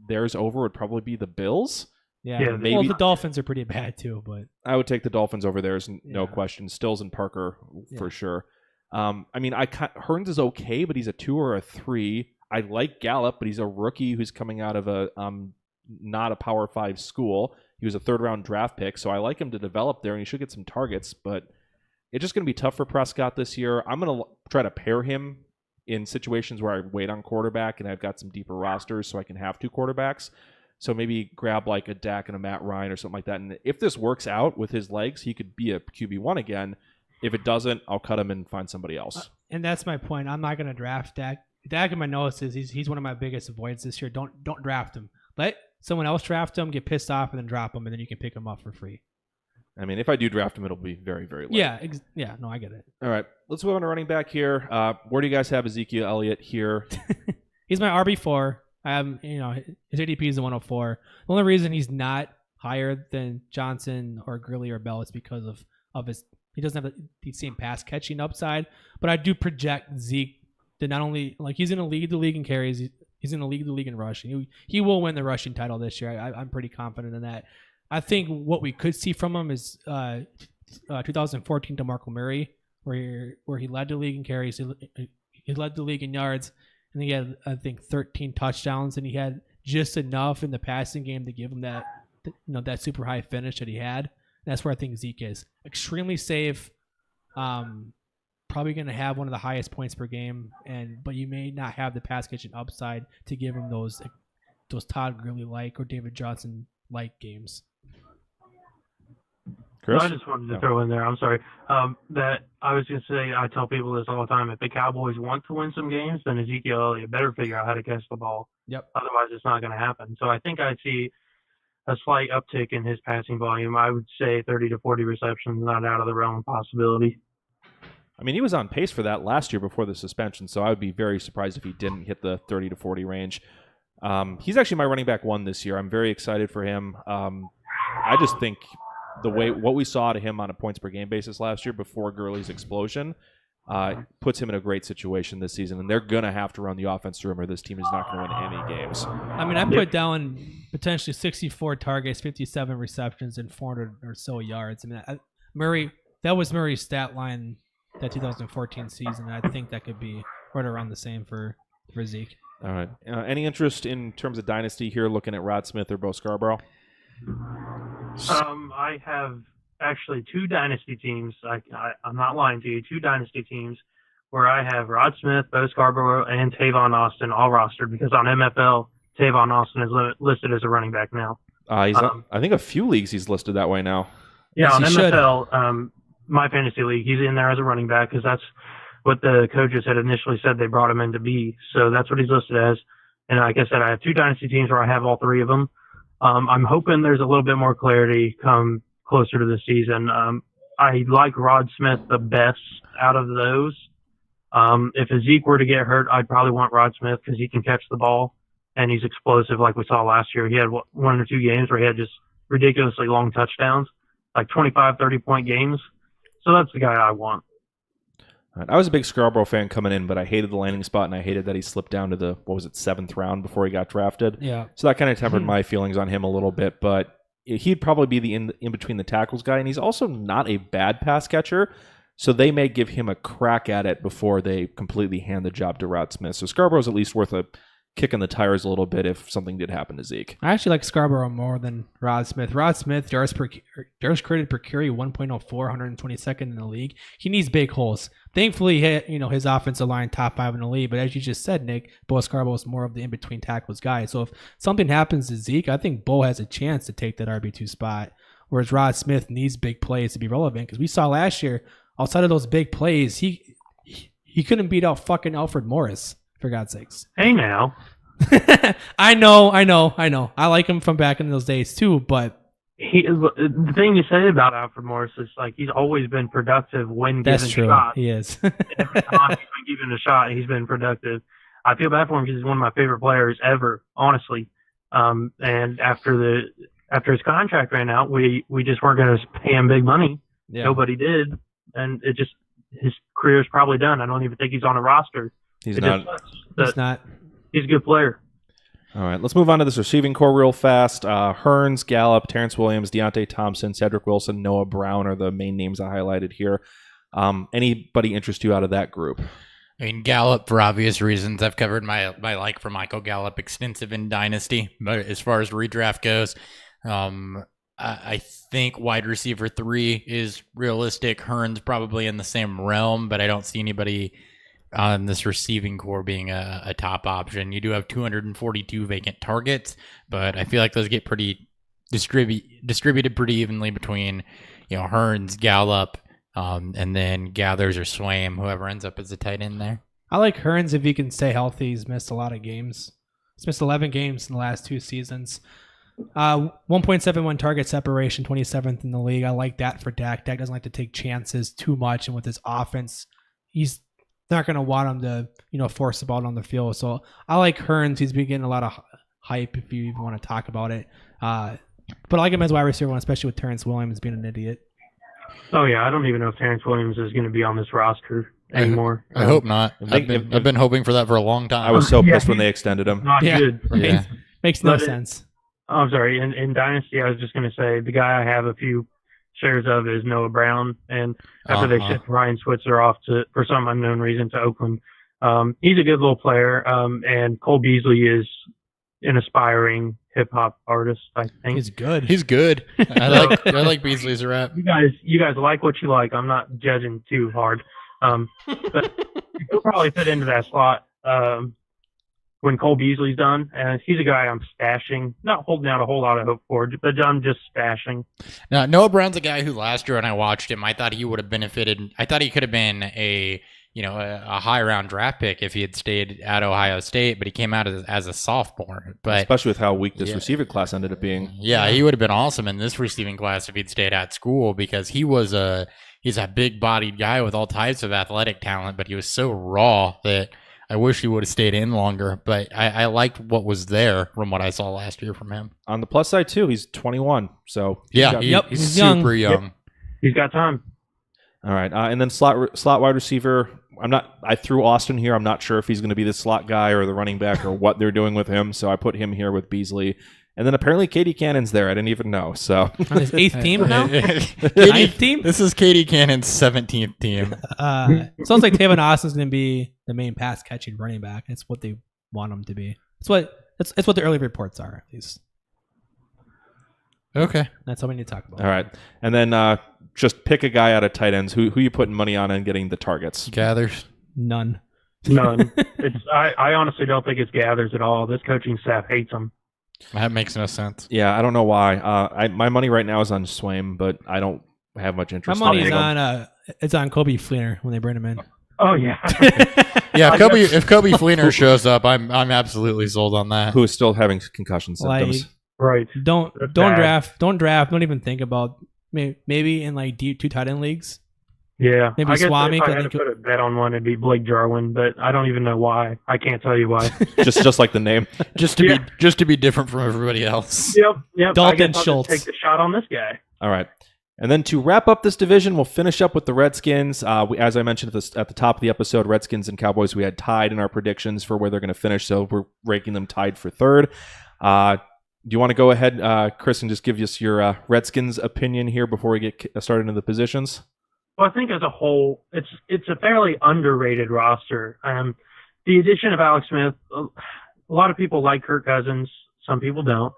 [SPEAKER 1] theirs over would probably be the Bills.
[SPEAKER 2] Yeah,
[SPEAKER 1] maybe.
[SPEAKER 2] Well, the Dolphins are pretty bad too, but
[SPEAKER 1] I would take the Dolphins over theirs, no question. Stills and Parker for sure. I mean, Hearns is okay, but he's a 2 or a 3. I like Gallup, but he's a rookie who's coming out of a not a Power 5 school. He was a 3rd-round draft pick, so I like him to develop there, and he should get some targets. But it's just going to be tough for Prescott this year. I'm going to try to pair him in situations where I wait on quarterback, and I've got some deeper rosters, so I can have 2 quarterbacks. So maybe grab like a Dak and a Matt Ryan or something like that. And if this works out with his legs, he could be a QB1 again. If it doesn't, I'll cut him and find somebody else.
[SPEAKER 2] And that's my point. I'm not going to draft Dak. Dak in my notes is he's one of my biggest avoids this year. Don't draft him. Let someone else draft him, get pissed off, and then drop him, and then you can pick him up for free.
[SPEAKER 1] I mean, if I do draft him, it'll be very, very late.
[SPEAKER 2] Yeah. No, I get it.
[SPEAKER 1] All right. Let's move on to running back here. Where do you guys have Ezekiel Elliott here?
[SPEAKER 2] He's my RB4. His ADP is a 104. The only reason he's not higher than Johnson or Gurley or Bell is because of his. He doesn't have the same pass catching upside, but I do project Zeke to not only he's going to lead the league in carries, he's going to lead the league in rushing. He will win the rushing title this year. I'm pretty confident in that. I think what we could see from him is 2014 DeMarco Murray, where he led the league in carries, he led the league in yards, and he had I think 13 touchdowns, and he had just enough in the passing game to give him that super high finish that he had. That's where I think Zeke is. Extremely safe. Probably going to have one of the highest points per game, but you may not have the pass catching upside to give him those Todd Gurley like or David Johnson like games.
[SPEAKER 1] Chris?
[SPEAKER 4] I just wanted to throw in there, I'm sorry, that I was going to say, I tell people this all the time, if the Cowboys want to win some games, then Ezekiel Elliott better figure out how to catch the ball.
[SPEAKER 2] Yep.
[SPEAKER 4] Otherwise, it's not going to happen. So I think I see a slight uptick in his passing volume. I would say 30 to 40 receptions, not out of the realm of possibility.
[SPEAKER 1] I mean, he was on pace for that last year before the suspension, so I would be very surprised if he didn't hit the 30 to 40 range. He's actually my running back one this year. I'm very excited for him. I just think what we saw to him on a points per game basis last year before Gurley's explosion puts him in a great situation this season, and they're going to have to run the offense through him or this team is not going to win any games.
[SPEAKER 2] I mean, I put down potentially 64 targets, 57 receptions, and 400 or so yards. I mean, that was Murray's stat line that 2014 season. I think that could be right around the same for Zeke.
[SPEAKER 1] All right. Any interest in terms of dynasty here, looking at Rod Smith or Bo Scarborough?
[SPEAKER 4] I have actually two dynasty teams. I'm not lying to you. Two dynasty teams where I have Rod Smith, Bo Scarborough, and Tavon Austin all rostered because on MFL, Tavon Austin is listed as a running back now.
[SPEAKER 1] He's I think a few leagues he's listed that way now.
[SPEAKER 4] Yeah,
[SPEAKER 2] Yes,
[SPEAKER 4] on
[SPEAKER 2] he
[SPEAKER 4] MFL, my fantasy league, he's in there as a running back because that's what the coaches had initially said they brought him in to be. So that's what he's listed as. And like I said, I have two dynasty teams where I have all three of them. I'm hoping there's a little bit more clarity come closer to the season. I like Rod Smith the best out of those. If Zeke were to get hurt, I'd probably want Rod Smith because he can catch the ball and he's explosive like we saw last year. He had one or two games where he had just ridiculously long touchdowns, like 25, 30-point games. So that's the guy I want.
[SPEAKER 1] I was a big Scarborough fan coming in, but I hated the landing spot, and I hated that he slipped down to the, 7th round before he got drafted.
[SPEAKER 2] Yeah.
[SPEAKER 1] So that kind of tempered my feelings on him a little bit, but he'd probably be the in between the tackles guy, and he's also not a bad pass catcher, so they may give him a crack at it before they completely hand the job to Rod Smith. So Scarborough's at least worth a kick in the tires a little bit if something did happen to Zeke.
[SPEAKER 2] I actually like Scarborough more than Rod Smith. Rod Smith, yards created per carry 1.04, 122nd in the league. He needs big holes. Thankfully, his offensive line top 5 in the league. But as you just said, Nick, Bo Scarborough is more of the in-between tackles guy. So if something happens to Zeke, I think Bo has a chance to take that RB2 spot. Whereas Rod Smith needs big plays to be relevant. Because we saw last year, outside of those big plays, he couldn't beat out fucking Alfred Morris, for God's sakes.
[SPEAKER 4] Hey now.
[SPEAKER 2] I know. I like him from back in those days too, but
[SPEAKER 4] the thing to say about Alfred Morris is like he's always been productive when
[SPEAKER 2] that's
[SPEAKER 4] given
[SPEAKER 2] true.
[SPEAKER 4] shots.
[SPEAKER 2] He is.
[SPEAKER 4] Every time he's been given a shot, he's been productive. I feel bad for him because he's one of my favorite players ever, honestly. And after his contract ran out, we just weren't going to pay him big money.
[SPEAKER 2] Yeah.
[SPEAKER 4] Nobody did, and his career's probably done. I don't even think he's on a roster.
[SPEAKER 1] He's not.
[SPEAKER 2] He's not.
[SPEAKER 4] He's a good player.
[SPEAKER 1] All right, let's move on to this receiving core real fast. Hearns, Gallup, Terrence Williams, Deontay Thompson, Cedric Wilson, Noah Brown are the main names I highlighted here. Anybody interest you out of that group?
[SPEAKER 3] I mean, Gallup, for obvious reasons. I've covered my like for Michael Gallup extensive in Dynasty. But as far as redraft goes, I think wide receiver 3 is realistic. Hearns probably in the same realm, but I don't see anybody on this receiving core being a top option. You do have 242 vacant targets, but I feel like those get pretty distributed pretty evenly between, Hearns, Gallup, and then Gathers or Swaim, whoever ends up as a tight end there.
[SPEAKER 2] I like Hearns if he can stay healthy. He's missed a lot of games. He's missed 11 games in the last 2 seasons. 1.71 target separation, 27th in the league. I like that for Dak. Dak doesn't like to take chances too much, and with his offense, not going to want him to, force the ball on the field. So I like Hearns. He's been getting a lot of hype if you even want to talk about it. But I like him as wide receiver one, especially with Terrence Williams being an idiot.
[SPEAKER 4] Oh yeah, I don't even know if Terrence Williams is going to be on this roster anymore.
[SPEAKER 3] I hope not. I've been hoping for that for a long time.
[SPEAKER 1] I was so pissed when they extended him.
[SPEAKER 4] Not good.
[SPEAKER 3] Yeah.
[SPEAKER 2] Makes no sense.
[SPEAKER 4] I'm sorry. In Dynasty, I was just going to say the guy I have a few shares of is Noah Brown, and after they shipped Ryan Switzer off for some unknown reason to Oakland, he's a good little player. And Cole Beasley is an aspiring hip hop artist, I think.
[SPEAKER 2] He's good.
[SPEAKER 3] He's good. I like Beasley's rap.
[SPEAKER 4] You guys like what you like. I'm not judging too hard. But he'll probably fit into that slot when Cole Beasley's done. And he's a guy I'm stashing, not holding out a whole lot of hope for, but I'm just stashing.
[SPEAKER 3] Now, Noah Brown's a guy who last year when I watched him, I thought he would have benefited. I thought he could have been a high round draft pick if he had stayed at Ohio State, but he came out as a sophomore. But
[SPEAKER 1] especially with how weak this receiving class ended up being.
[SPEAKER 3] Yeah, he would have been awesome in this receiving class if he'd stayed at school, because he's a big bodied guy with all types of athletic talent, but he was so raw that I wish he would have stayed in longer. But I liked what was there from what I saw last year from him.
[SPEAKER 1] On the plus side too, he's 21, so
[SPEAKER 3] he's super young.
[SPEAKER 4] Yep. He's got time.
[SPEAKER 1] All right, and then slot wide receiver. I threw Austin here. I'm not sure if he's going to be the slot guy or the running back or what they're doing with him. So I put him here with Beasley. And then apparently Katie Cannon's there. I didn't even know. So
[SPEAKER 2] on his 8th team now? 9th team?
[SPEAKER 3] This is Katie Cannon's 17th team.
[SPEAKER 2] Sounds like Tavon Austin's going to be the main pass catching running back. That's what they want him to be. It's what the early reports are, at least.
[SPEAKER 3] Okay.
[SPEAKER 2] That's all we need to talk about.
[SPEAKER 1] All right. And then just pick a guy out of tight ends. Who you putting money on and getting the targets?
[SPEAKER 3] Gathers.
[SPEAKER 2] None.
[SPEAKER 4] I honestly don't think it's Gathers at all. This coaching staff hates him.
[SPEAKER 3] That makes no sense.
[SPEAKER 1] Yeah, I don't know why. My money right now is on Swaim, but I don't have much interest.
[SPEAKER 2] My money is it's on Kobe Fleener when they bring him in.
[SPEAKER 4] Oh yeah.
[SPEAKER 3] Yeah, if Kobe Fleener shows up, I'm absolutely sold on that.
[SPEAKER 1] Who is still having concussion symptoms?
[SPEAKER 4] Right.
[SPEAKER 2] Don't draft. Don't even think about maybe in like deep 2 tight end leagues.
[SPEAKER 4] Yeah,
[SPEAKER 2] maybe
[SPEAKER 4] I guess
[SPEAKER 2] Swami.
[SPEAKER 4] If I had to put a bet on one, it'd be Blake Jarwin, but I don't even know why. I can't tell you why.
[SPEAKER 1] just like the name.
[SPEAKER 3] just to be different from everybody else.
[SPEAKER 4] Yep.
[SPEAKER 2] Dalton Schultz.
[SPEAKER 4] Take the shot on this guy.
[SPEAKER 1] All right. And then to wrap up this division, we'll finish up with the Redskins. As I mentioned at the top of the episode, Redskins and Cowboys, we had tied in our predictions for where they're going to finish, so we're ranking them tied for third. Do you want to go ahead, Chris, and just give us your Redskins opinion here before we get started into the positions?
[SPEAKER 4] Well, I think as a whole, it's a fairly underrated roster. The addition of Alex Smith, a lot of people like Kirk Cousins, some people don't.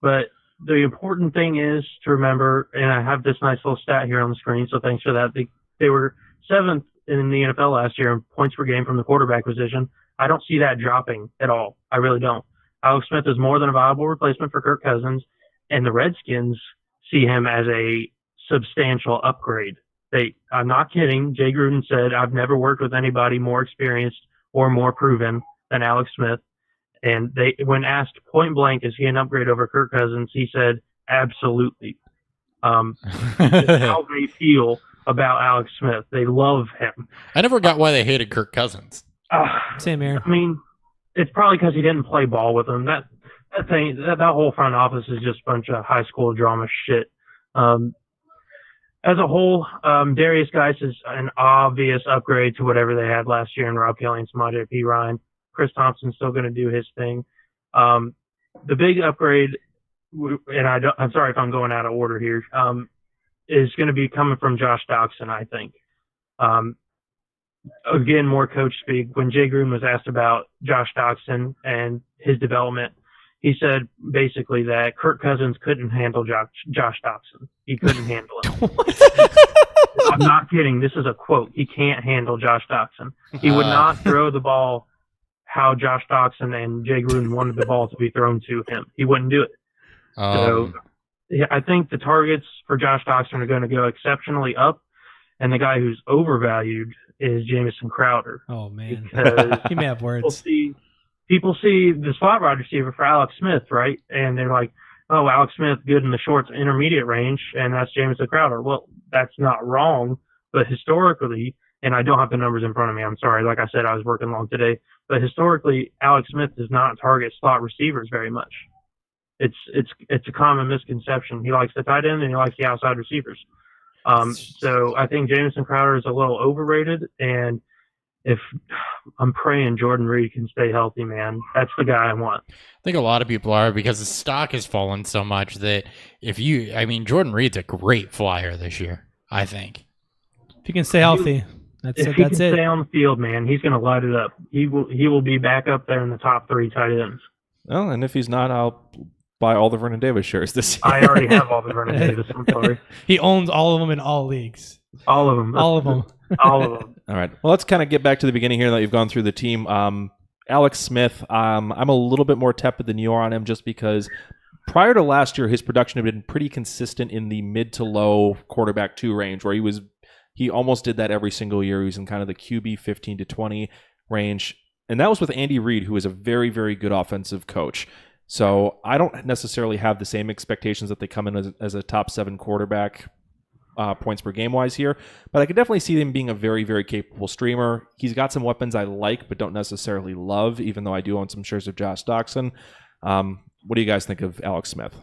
[SPEAKER 4] But the important thing is to remember, and I have this nice little stat here on the screen, so thanks for that. They were 7th in the NFL last year in points per game from the quarterback position. I don't see that dropping at all. I really don't. Alex Smith is more than a viable replacement for Kirk Cousins, and the Redskins see him as a substantial upgrade. I'm not kidding. Jay Gruden said, I've never worked with anybody more experienced or more proven than Alex Smith. And when asked point blank, is he an upgrade over Kirk Cousins, he said, absolutely. How they feel about Alex Smith. They love him.
[SPEAKER 3] I never got why they hated Kirk Cousins.
[SPEAKER 2] Same here.
[SPEAKER 4] I mean, it's probably because he didn't play ball with him. That whole front office is just a bunch of high school drama shit. As a whole, Darius Geis is an obvious upgrade to whatever they had last year in Rob Kelly and Samaje Perine. Chris Thompson's still going to do his thing. The big upgrade, and I'm sorry if I'm going out of order here, is going to be coming from Josh Doxson, I think. Again, more coach speak. When Jay Gruden was asked about Josh Doxson and his development, he said basically that Kirk Cousins couldn't handle Josh Doxson. He couldn't handle him. I'm not kidding. This is a quote. He can't handle Josh Doxson. He would not throw the ball how Josh Doxson and Jay Gruden wanted the ball to be thrown to him. He wouldn't do it. So yeah, I think the targets for Josh Doxson are going to go exceptionally up, and the guy who's overvalued is Jamison Crowder.
[SPEAKER 2] Oh, man.
[SPEAKER 4] He
[SPEAKER 2] may have words.
[SPEAKER 4] People see the slot wide receiver for Alex Smith, right? And they're like, oh, Alex Smith, good in the short to intermediate range, and that's Jamison Crowder. Well, that's not wrong, but historically, and I don't have the numbers in front of me. I'm sorry. Like I said, I was working long today. But historically, Alex Smith does not target slot receivers very much. It's a common misconception. He likes the tight end and he likes the outside receivers. So I think Jamison Crowder is a little overrated, and if I'm praying Jordan Reed can stay healthy, man, that's the guy I want.
[SPEAKER 3] I think a lot of people are, because the stock has fallen so much that Jordan Reed's a great flyer this year, I think.
[SPEAKER 2] If he can stay healthy, that's
[SPEAKER 4] if
[SPEAKER 2] it.
[SPEAKER 4] he
[SPEAKER 2] That's
[SPEAKER 4] can
[SPEAKER 2] it.
[SPEAKER 4] stay on the field, man, he's going to light it up. He will be back up there in the top 3 tight ends.
[SPEAKER 1] Well, and if he's not, I'll buy all the Vernon Davis shares this year.
[SPEAKER 4] I already have all the Vernon Davis. I'm sorry.
[SPEAKER 2] He owns all of them in all leagues.
[SPEAKER 4] All of them.
[SPEAKER 2] All of them.
[SPEAKER 4] All of them.
[SPEAKER 1] All right. Well, let's kind of get back to the beginning here that you've gone through the team. Alex Smith, I'm a little bit more tepid than you are on him just because prior to last year, his production had been pretty consistent in the mid to low quarterback 2 range, where he almost did that every single year. He was in kind of the QB 15 to 20 range. And that was with Andy Reid, who is a very, very good offensive coach. So I don't necessarily have the same expectations that they come in as a top 7 quarterback points per game wise here, but I could definitely see him being a very, very capable streamer. He's got some weapons I like, but don't necessarily love, even though I do own some shares of Josh Doxson. What do you guys think of Alex Smith?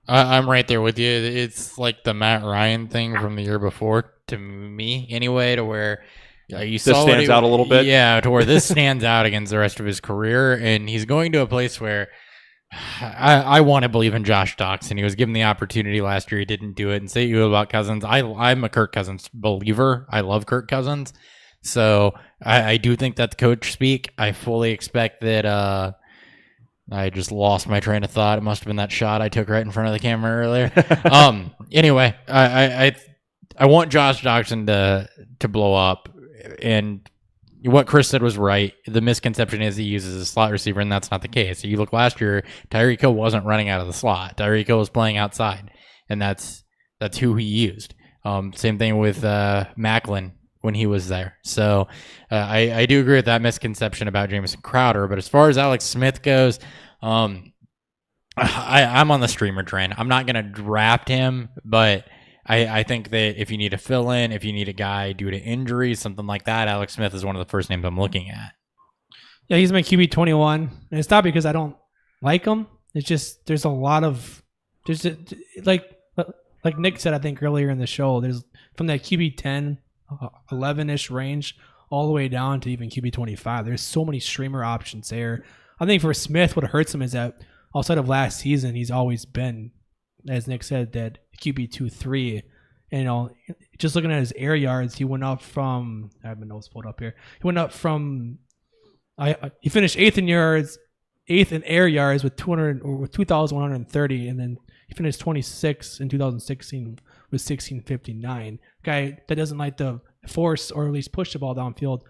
[SPEAKER 3] I'm right there with you. It's like the Matt Ryan thing from the year before, to me anyway, to where you saw
[SPEAKER 1] this stands out a little bit.
[SPEAKER 3] Yeah, to where this stands out against the rest of his career, and he's going to a place where I want to believe in Josh Doxson. He was given the opportunity last year. He didn't do it. And say you about Cousins. I'm a Kirk Cousins believer. I love Kirk Cousins. So I do think that the coach speak. I fully expect that. I just lost my train of thought. It must have been that shot I took right in front of the camera earlier. Anyway, I want Josh Doxson to blow up, and what Chris said was right. The misconception is he uses a slot receiver, and that's not the case. You look last year, Tyreek Hill wasn't running out of the slot. Tyreek Hill was playing outside, and that's who he used. Same thing with Macklin when he was there. So I do agree with that misconception about Jamison Crowder. But as far as Alex Smith goes, I'm on the streamer train. I'm not going to draft him, but I think that if you need a fill-in, if you need a guy due to injury, something like that, Alex Smith is one of the first names I'm looking at.
[SPEAKER 2] Yeah, he's my QB 21, and it's not because I don't like him. It's just there's a lot of like Nick said, I think earlier in the show. There's from that QB 10, 11-ish range all the way down to even QB 25. There's so many streamer options there. I think for Smith, what hurts him is that outside of last season, he's always been, as Nick said, that QB 2-3. And just looking at his air yards, he went up from, I have my notes pulled up here. He went up from, he finished 8th in yards, 8th in air yards with 2,130, and then he finished 26 in 2016 with 1,659. Guy that doesn't like to force or at least push the ball downfield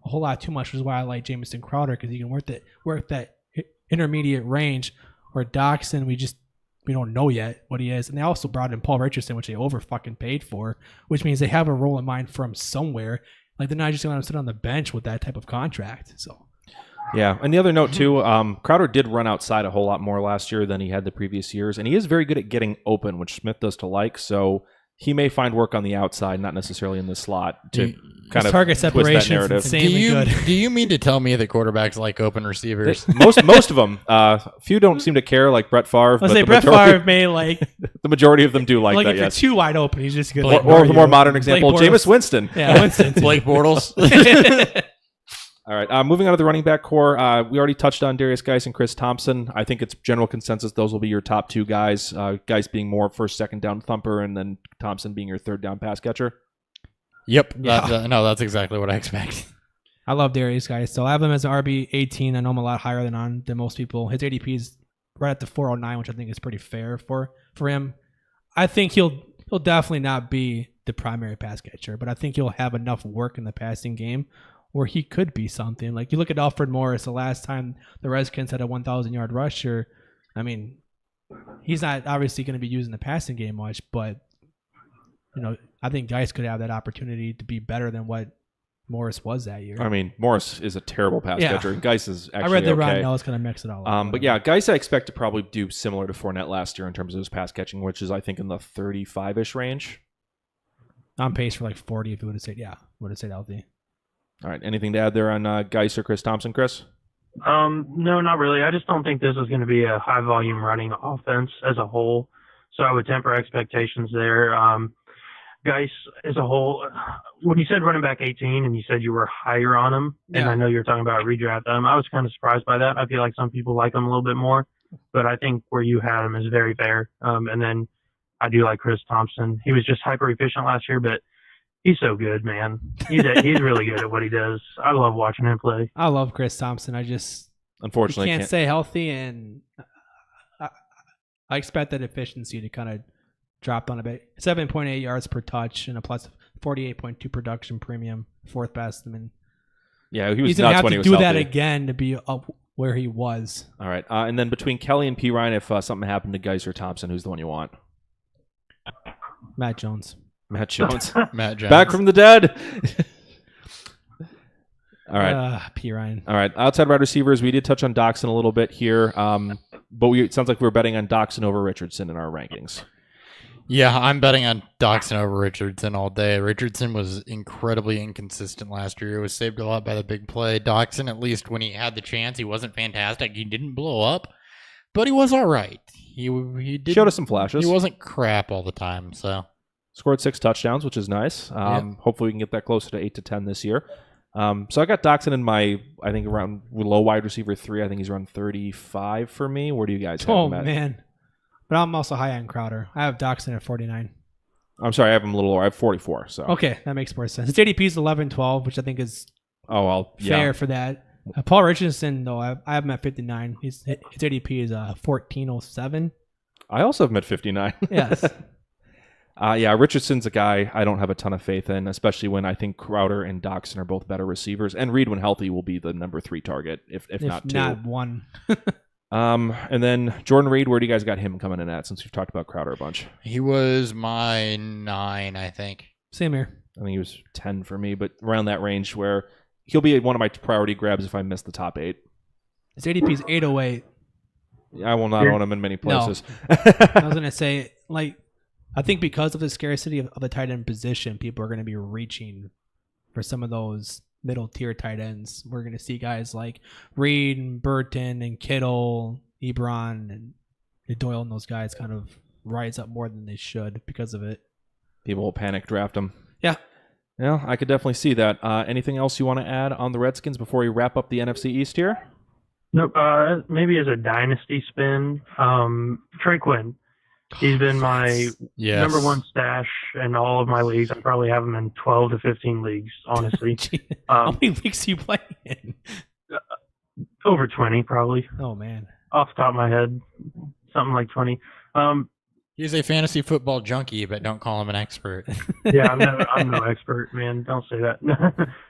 [SPEAKER 2] a whole lot too much, which is why I like Jamison Crowder, because he can work that intermediate range. Or Doxson, we don't know yet what he is. And they also brought in Paul Richardson, which they over fucking paid for, which means they have a role in mind for him somewhere. Like, they're not just going to let him sit on the bench with that type of contract. So,
[SPEAKER 1] yeah. And the other note too, Crowder did run outside a whole lot more last year than he had the previous years, and he is very good at getting open, which Smith does to like. So he may find work on the outside, not necellily in the slot, to kind of
[SPEAKER 2] target
[SPEAKER 1] twist that
[SPEAKER 2] separation
[SPEAKER 1] narrative.
[SPEAKER 3] Do you mean to tell me that quarterbacks like open receivers?
[SPEAKER 1] Most of them. Few don't seem to care, like Brett Favre.
[SPEAKER 2] Let's say Brett Favre may like
[SPEAKER 1] the majority of them do like that.
[SPEAKER 2] If you're too wide open, he's just good.
[SPEAKER 1] Or the more modern example, Jameis Winston.
[SPEAKER 2] Yeah, Winston.
[SPEAKER 3] Blake Bortles.
[SPEAKER 1] All right, moving on to the running back core. We already touched on Darius Geis and Chris Thompson. I think it's general consensus those will be your top 2 guys. Geis being more first, second down thumper, and then Thompson being your third down pass catcher.
[SPEAKER 3] Yep. Yeah. That's exactly what I expect.
[SPEAKER 2] I love Darius Geis. So I have him as an RB 18. I know I'm a lot higher than most people. His ADP is right at the 409, which I think is pretty fair for him. I think he'll definitely not be the primary pass catcher, but I think he'll have enough work in the passing game where he could be something. Like, you look at Alfred Morris, the last time the Redskins had a 1,000-yard rusher. I mean, he's not obviously going to be using the passing game much, but I think Geis could have that opportunity to be better than what Morris was that year.
[SPEAKER 1] I mean, Morris is a terrible pass catcher, and Geis is actually
[SPEAKER 2] I read that
[SPEAKER 1] okay.
[SPEAKER 2] Ron Nell's going to mix it all up.
[SPEAKER 1] But yeah, Geis I expect to probably do similar to Fournette last year in terms of his pass catching, which is I think in the 35-ish range.
[SPEAKER 2] On pace for like 40 if it would have stayed healthy.
[SPEAKER 1] All right. Anything to add there on Geis or Chris Thompson, Chris?
[SPEAKER 4] No, not really. I just don't think this is going to be a high volume running offense as a whole. So I would temper expectations there. Geis as a whole, when you said running back 18 and you said you were higher on him, and I know you're talking about redraft, I was kind of surprised by that. I feel like some people like him a little bit more, but I think where you had him is very fair. And then I do like Chris Thompson. He was just hyper efficient last year, but he's so good, man. He's really good at what he does. I love watching him play.
[SPEAKER 2] I love Chris Thompson. I just
[SPEAKER 1] unfortunately
[SPEAKER 2] can't stay healthy, and I expect that efficiency to kind of drop down a bit. 7.8 yards per touch and a plus 48.2 production premium, fourth best. I mean,
[SPEAKER 1] yeah, he was
[SPEAKER 2] he's gonna
[SPEAKER 1] nuts
[SPEAKER 2] have
[SPEAKER 1] when
[SPEAKER 2] to
[SPEAKER 1] he was
[SPEAKER 2] do
[SPEAKER 1] healthy.
[SPEAKER 2] that again to be up where he was.
[SPEAKER 1] All right, and then between Kelly and P. Ryan, if something happened to Geis or Thompson, who's the one you want?
[SPEAKER 2] Matt Jones.
[SPEAKER 1] Matt Jones.
[SPEAKER 3] Matt Jones.
[SPEAKER 1] Back from the dead. All right.
[SPEAKER 2] P. Ryan.
[SPEAKER 1] All right. Outside wide receivers, we did touch on Doxson a little bit here, but it sounds like we're betting on Doxson over Richardson in our rankings.
[SPEAKER 3] Yeah, I'm betting on Doxson over Richardson all day. Richardson was incredibly inconsistent last year. He was saved a lot by the big play. Doxson, at least when he had the chance, he wasn't fantastic. He didn't blow up, but he was all right. He did
[SPEAKER 1] Showed us some flashes.
[SPEAKER 3] He wasn't crap all the time. So
[SPEAKER 1] scored 6 touchdowns, which is nice. Hopefully we can get that closer to 8 to 10 this year. So I got Doxson in my, I think, around low wide receiver 3. I think he's around 35 for me. Where do you guys have him at?
[SPEAKER 2] Oh, man. But I'm also high on Crowder. I have Doxson at 49.
[SPEAKER 1] I'm sorry, I have him a little lower. I have 44. So
[SPEAKER 2] okay, that makes more sense. His ADP is 11-12, which I think is
[SPEAKER 1] fair
[SPEAKER 2] for that. Paul Richardson, though, I have him at 59. His ADP is 1407.
[SPEAKER 1] I also have him at 59.
[SPEAKER 2] Yes.
[SPEAKER 1] Richardson's a guy I don't have a ton of faith in, especially when I think Crowder and Doxson are both better receivers. And Reed, when healthy, will be the number 3 target, if not 2.
[SPEAKER 2] Not 1.
[SPEAKER 1] And then Jordan Reed, where do you guys got him coming in at, since we've talked about Crowder a bunch?
[SPEAKER 3] he was my 9, I think.
[SPEAKER 2] Same here.
[SPEAKER 1] I think he was 10 for me, but around that range where he'll be one of my priority grabs if I miss the top 8.
[SPEAKER 2] His ADP is 808.
[SPEAKER 1] I will not own him in many places.
[SPEAKER 2] I was going to say, I think because of the scarcity of the tight end position, people are going to be reaching for some of those middle tier tight ends. We're going to see guys like Reed and Burton and Kittle, Ebron and Doyle, and those guys kind of rise up more than they should because of it.
[SPEAKER 1] People will panic draft him.
[SPEAKER 2] Yeah.
[SPEAKER 1] Yeah, I could definitely see that. Anything else you want to add on the Redskins before we wrap up the NFC East here?
[SPEAKER 4] Nope. Maybe as a dynasty spin, Trey Quinn. He's been my number 1 stash in all of my leagues. I probably have him in 12 to 15 leagues, honestly.
[SPEAKER 2] How many leagues do you play in?
[SPEAKER 4] Over 20, probably.
[SPEAKER 2] Oh, man.
[SPEAKER 4] Off the top of my head, something like 20.
[SPEAKER 3] He's a fantasy football junkie, but don't call him an expert.
[SPEAKER 4] Yeah, I'm no expert, man. Don't say that.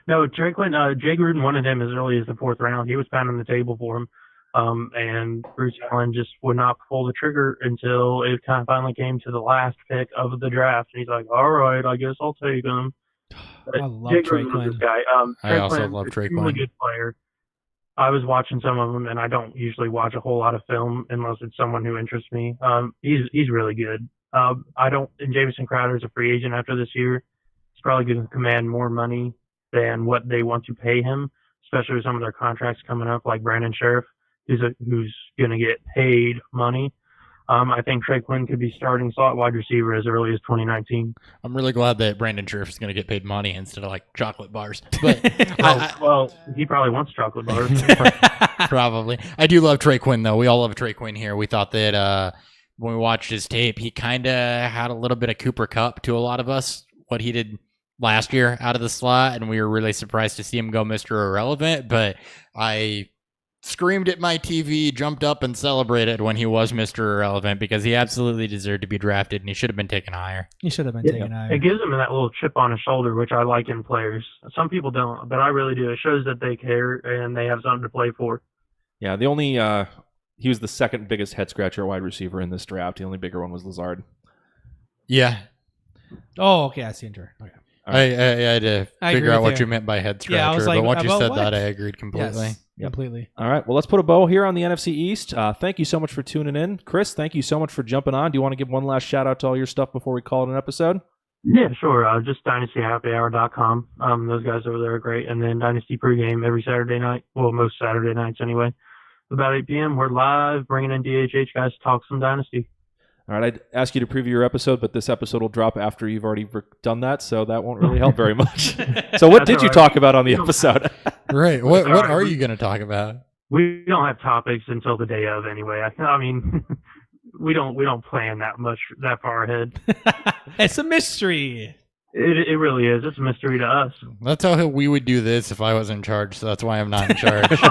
[SPEAKER 4] No, Trey Quinn, Jay Gruden wanted him as early as the 4th round. He was pounding the table for him. And Bruce Allen just would not pull the trigger until it kind of finally came to the last pick of the draft. And he's like, all right, I guess I'll take him.
[SPEAKER 2] I love Trey Quinn.
[SPEAKER 4] This guy.
[SPEAKER 3] I also love Trey Quinn.
[SPEAKER 4] Really good player. I was watching some of them, and I don't usually watch a whole lot of film unless it's someone who interests me. He's really good. And Jamison Crowder is a free agent after this year. He's probably going to command more money than what they want to pay him, especially with some of their contracts coming up, like Brandon Sheriff, who's going to get paid money. I think Trey Quinn could be starting slot wide receiver as early as 2019.
[SPEAKER 3] I'm really glad that Brandon Sheriff is going to get paid money instead of chocolate bars. But
[SPEAKER 4] well, he probably wants chocolate bars.
[SPEAKER 3] Probably. I do love Trey Quinn, though. We all love Trey Quinn here. We thought that when we watched his tape, he kind of had a little bit of Cooper Kupp to a lot of us, what he did last year out of the slot, and we were really surprised to see him go Mr. Irrelevant, but I screamed at my TV, jumped up, and celebrated when he was Mr. Irrelevant because he absolutely deserved to be drafted, and he should have been taken higher.
[SPEAKER 2] He should have been taken higher.
[SPEAKER 4] It gives him that little chip on his shoulder, which I like in players. Some people don't, but I really do. It shows that they care and they have something to play for.
[SPEAKER 1] Yeah, he was the second biggest head scratcher wide receiver in this draft. The only bigger one was Lazard.
[SPEAKER 3] Yeah.
[SPEAKER 2] Oh, okay. I see. Okay.
[SPEAKER 3] I had to figure out what you meant by head scratcher,
[SPEAKER 2] yeah, I was like,
[SPEAKER 3] but once you said
[SPEAKER 2] what?
[SPEAKER 3] that, I agreed completely.
[SPEAKER 2] Yes, completely.
[SPEAKER 1] All right, well, let's put a bow here on the NFC East. Thank you so much for tuning in. Chris, thank you so much for jumping on. Do you want to give one last shout-out to all your stuff before we call it an episode?
[SPEAKER 4] Yeah, sure. Just dynastyhappyhour.com. Those guys over there are great. And then Dynasty pregame every Saturday night. Well, most Saturday nights anyway. About 8 p.m. We're live, bringing in DHH guys to talk some Dynasty.
[SPEAKER 1] All right, I'd ask you to preview your episode, but this episode will drop after you've already done that, so that won't really help very much. So what did you talk about on the episode?
[SPEAKER 3] Right. What are you going to talk about?
[SPEAKER 4] We don't have topics until the day of anyway. I mean, we don't plan that far ahead.
[SPEAKER 2] It's a mystery.
[SPEAKER 4] It really is. It's a mystery to us.
[SPEAKER 3] That's how we would do this if I was in charge, so that's why I'm not in charge.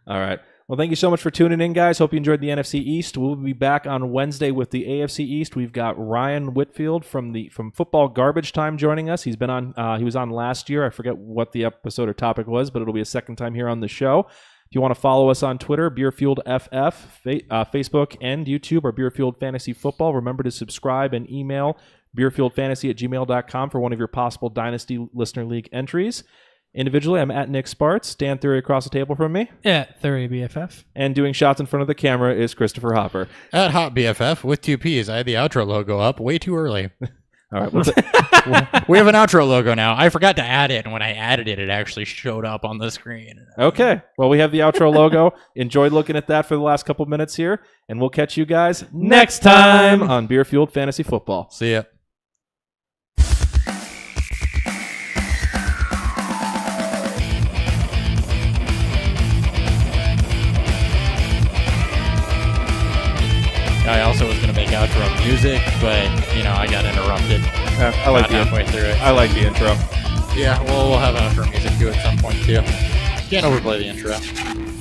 [SPEAKER 1] All right. Well, thank you so much for tuning in, guys. Hope you enjoyed the NFC East. We'll be back on Wednesday with the AFC East. We've got Ryan Whitfield from Football Garbage Time joining us. He's been on. He was on last year. I forget what the episode or topic was, but it'll be a second time here on the show. If you want to follow us on Twitter, BeerfieldFF, Facebook, and YouTube, or Beerfield Fantasy Football. Remember to subscribe and email beerfieldfantasy@gmail.com for one of your possible Dynasty Listener League entries. Individually, I'm at Nick Sparts. Dan Thury across the table from me.
[SPEAKER 2] At Thury BFF.
[SPEAKER 1] And doing shots in front of the camera is Christopher Hopper.
[SPEAKER 3] At Hot BFF with 2 P's. I had the outro logo up way too early.
[SPEAKER 1] All right.
[SPEAKER 3] We have an outro logo now. I forgot to add it, and when I added it, it actually showed up on the screen.
[SPEAKER 1] Okay. Well, we have the outro logo. Enjoyed looking at that for the last couple minutes here, and we'll catch you guys next time on Beerfield Fantasy Football.
[SPEAKER 3] See ya. I also was going to make outro music, but, I got interrupted.
[SPEAKER 1] I like
[SPEAKER 3] halfway through it.
[SPEAKER 1] I like the intro.
[SPEAKER 3] Yeah, well, we'll have outro music too at some point, too. Can't overplay the intro.